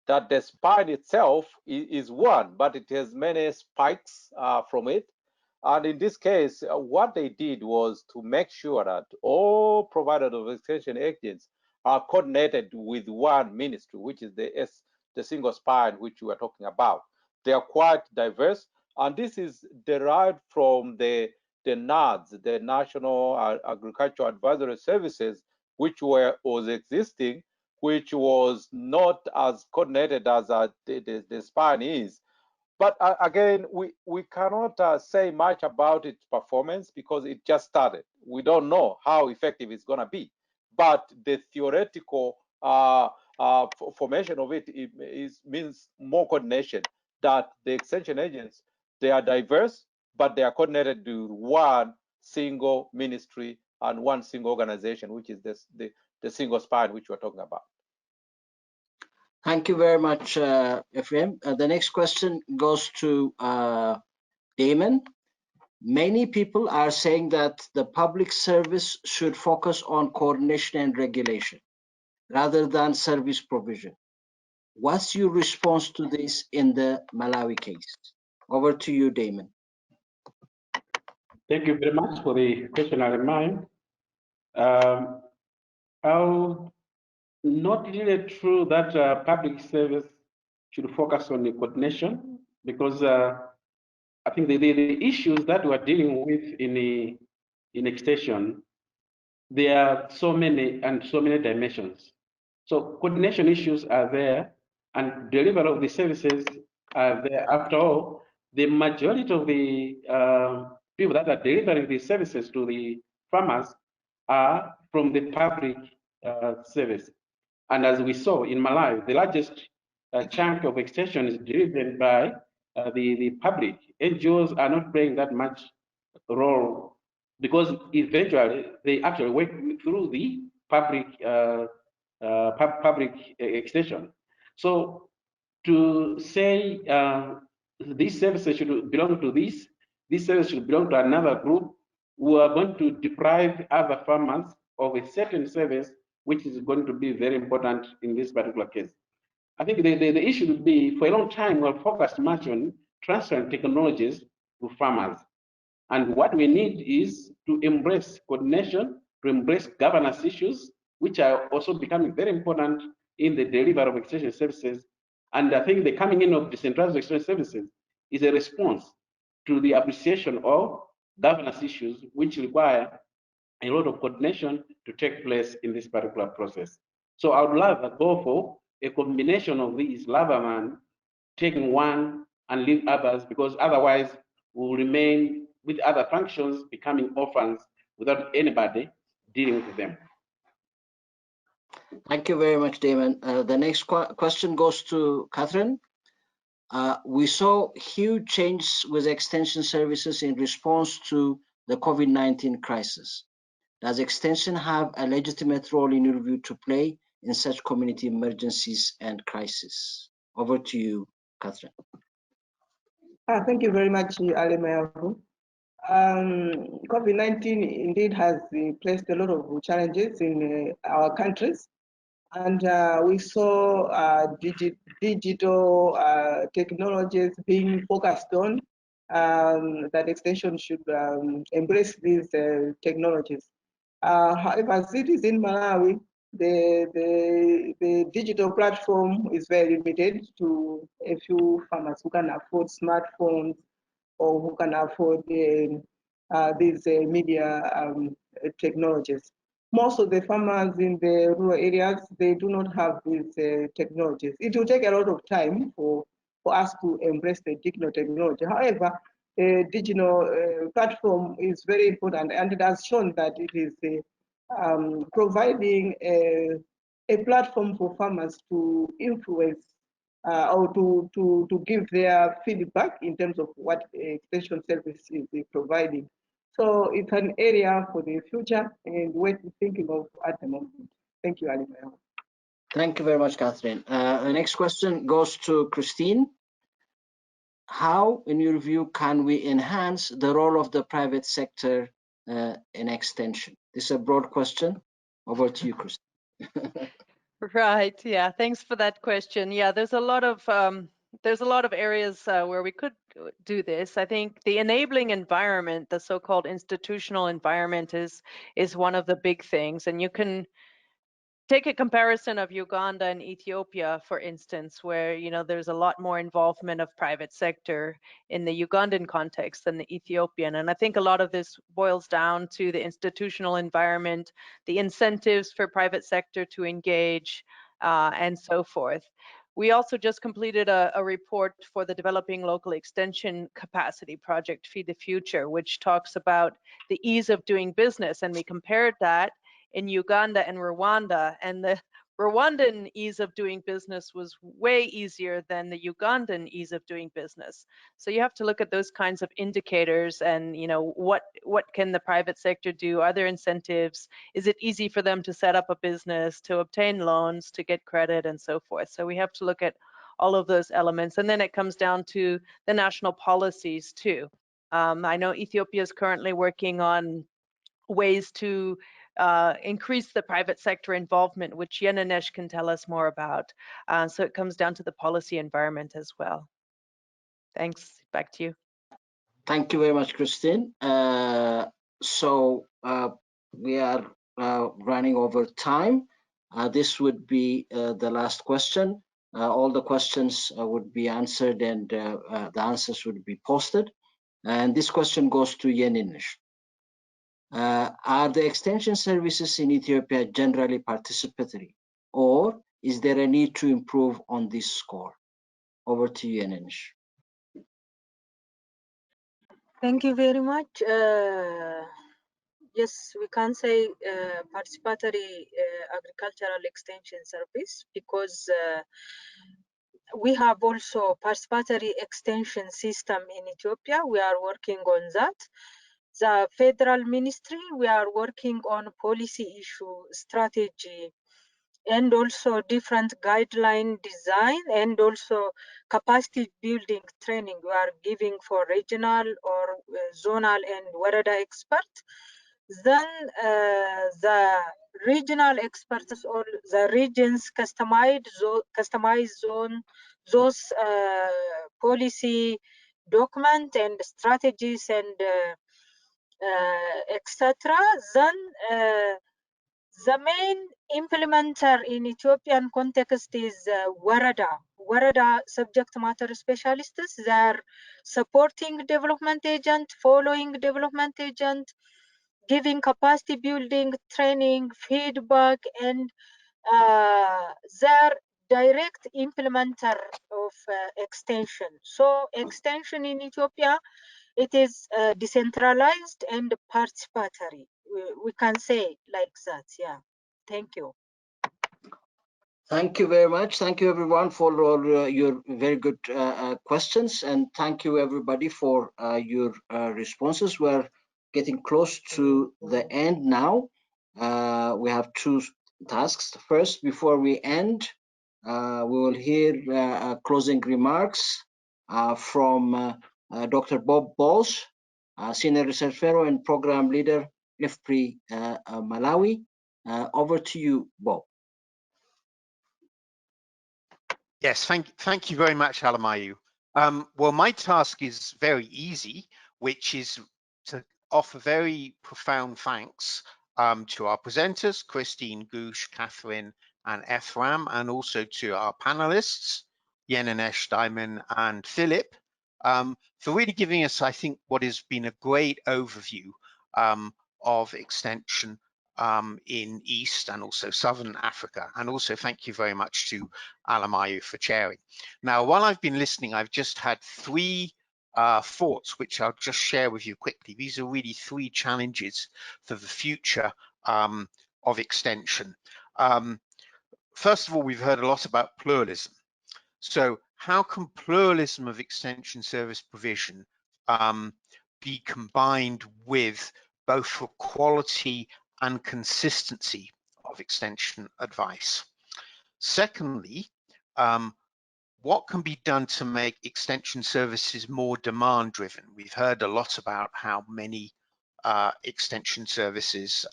That the spine itself is one, but it has many spikes from it. And in this case, what they did was to make sure that all providers of extension agents are coordinated with one ministry, which is the single spine which we are talking about. They are quite diverse, and this is derived from the NADS, the National Agricultural Advisory Services, which was existing, which was not as coordinated as the spine is. But again, we cannot say much about its performance because it just started. We don't know how effective it's going to be. But the theoretical formation of it means more coordination, that the extension agents, they are diverse, but they are coordinated to one single ministry and one single organization, which is the single spine which we're talking about. Thank you very much, Ephraim. The next question goes to Damon. Many people are saying that the public service should focus on coordination and regulation rather than service provision. What's your response to this in the Malawi case? Over to you, Damon. Thank you very much for the question, Alan. Not really true that public service should focus on the coordination, because I think the issues that we're dealing with in extension, there are so many dimensions. So coordination issues are there, and delivery of the services are there. After all, the majority of the people that are delivering these services to the farmers are from the public service. And as we saw in Malawi, the largest chunk of extension is driven by the public. NGOs are not playing that much role because eventually they actually work through the public public extension. So to say these services should belong to this service should belong to another group, we are going to deprive other farmers of a certain service, which is going to be very important in this particular case. I think the issue would be, for a long time, we've focused much on transferring technologies to farmers. And what we need is to embrace coordination, to embrace governance issues, which are also becoming very important in the delivery of extension services. And I think the coming in of decentralized extension services is a response to the appreciation of governance issues, which require a lot of coordination to take place in this particular process. So I would rather go for a combination of these rather than taking one and leave others, because otherwise we'll remain with other functions becoming orphans without anybody dealing with them. Thank you very much, Damon. The next question goes to Catherine. We saw huge changes with extension services in response to the COVID-19 crisis. Does extension have a legitimate role in your view to play in such community emergencies and crises? Over to you, Catherine. Thank you very much, Ali Mayavu. COVID-19 indeed has placed a lot of challenges in our countries, and we saw digital technologies being focused on, that extension should embrace these technologies. However, as it is in Malawi, the digital platform is very limited to a few farmers who can afford smartphones or who can afford these media technologies. Most of the farmers in the rural areas, they do not have these technologies. It will take a lot of time for us to embrace the digital technology. However, the digital platform is very important, and it has shown that it is providing a platform for farmers to influence or to give their feedback in terms of what extension service is providing. So it's an area for the future and worth thinking of at the moment. Thank you, Ali. Thank you very much, Catherine. The next question goes to Kristin. How, in your view, can we enhance the role of the private sector in extension? This is a broad question. Over to you, Kristin. Right. Yeah. Thanks for that question. Yeah, there's a lot of areas where we could do this. I think the enabling environment, the so-called institutional environment, is one of the big things. And you can take a comparison of Uganda and Ethiopia, for instance, where there's a lot more involvement of private sector in the Ugandan context than the Ethiopian. And I think a lot of this boils down to the institutional environment, the incentives for private sector to engage, and so forth. We also just completed a report for the Developing Local Extension Capacity Project, Feed the Future, which talks about the ease of doing business. And we compared that in Uganda and Rwanda, and the Rwandan ease of doing business was way easier than the Ugandan ease of doing business. So you have to look at those kinds of indicators and, what can the private sector do? Are there incentives? Is it easy for them to set up a business, to obtain loans, to get credit, and so forth? So we have to look at all of those elements. And then it comes down to the national policies too. I know Ethiopia is currently working on ways to increase the private sector involvement, which Yenenesh can tell us more about. So it comes down to the policy environment as well. Thanks. Back to you. Thank you very much, Kristin. So we are running over time. This would be the last question. All the questions would be answered, and the answers would be posted. And this question goes to Yenenesh. Are the extension services in Ethiopia generally participatory? or is there a need to improve on this score? Over to you, Anish. Thank you very much. Yes, we can say participatory agricultural extension service, because we have also participatory extension system in Ethiopia. We are working on that. The federal ministry, we are working on policy issue, strategy, and also different guideline design, and also capacity building training we are giving for regional or zonal and Warada experts. Then the regional experts or the regions customize zone those policy document and strategies and etc. Then the main implementer in Ethiopian context is Warada subject matter specialists. They are supporting development agent, following development agent, giving capacity building, training, feedback, and their direct implementer of extension. So extension in Ethiopia, it is decentralized and participatory. We can say like that, yeah. Thank you. Thank you very much. Thank you everyone for all your very good questions, and thank you everybody for your responses. We're getting close to the end now. We have two tasks. First, before we end, we will hear closing remarks from Dr. Bob Balls, Senior Research Fellow and Program Leader, IFPRI Malawi. Over to you, Bob. Yes, thank you very much, Alamayu. Well, my task is very easy, which is to offer very profound thanks to our presenters, Christine, Goosh, Catherine, and Ephraim, and also to our panelists, Yenenesh, Diamond, and Philip, for really giving us, I think, what has been a great overview of extension in East and also Southern Africa. And also thank you very much to Alamayu for chairing. Now, while I've been listening, I've just had three thoughts, which I'll just share with you quickly. These are really three challenges for the future of extension. First of all, we've heard a lot about pluralism. So how can pluralism of extension service provision be combined with both the quality and consistency of extension advice? Secondly, what can be done to make extension services more demand driven? We've heard a lot about how many extension services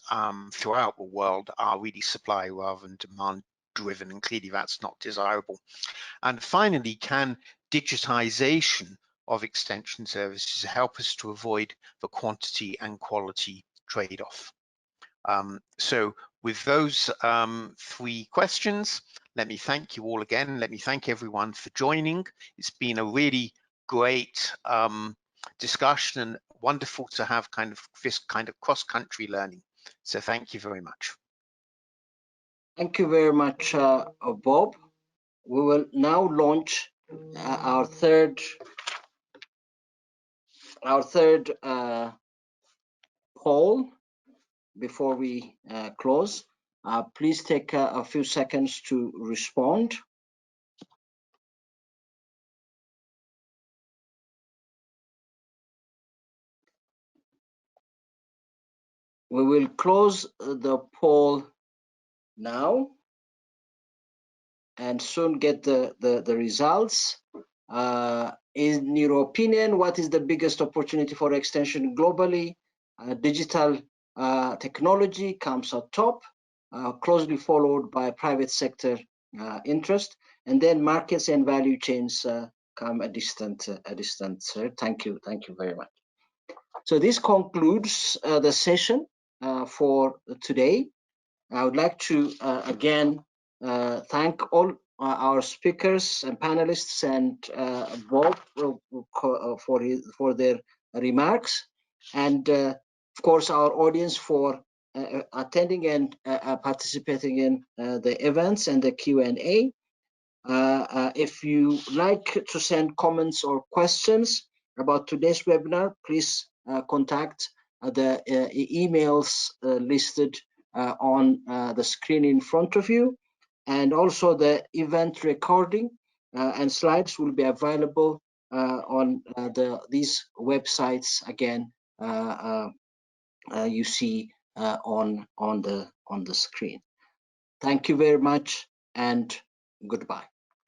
throughout the world are really supply rather than demand driven, and clearly that's not desirable. And finally, can digitization of extension services help us to avoid the quantity and quality trade-off? So with those three questions, let me thank you all again. Let me thank everyone for joining. It's been a really great discussion, and wonderful to have this kind of cross-country learning. So thank you very much. Thank you very much, Bob. We will now launch our third poll before we close. Please take a few seconds to respond. We will close the poll now and soon get the results. In your opinion, what is the biggest opportunity for extension globally? Digital technology comes at top, closely followed by private sector interest, and then markets and value chains come a distant third. Thank you very much. So this concludes the session for today. I would like to again thank all our speakers and panelists and Bob for their remarks, and of course our audience for attending and participating in the events and the Q&A. If you like to send comments or questions about today's webinar, please contact the emails listed on the screen in front of you. And also the event recording and slides will be available on these websites again you see on the screen. Thank you very much and goodbye.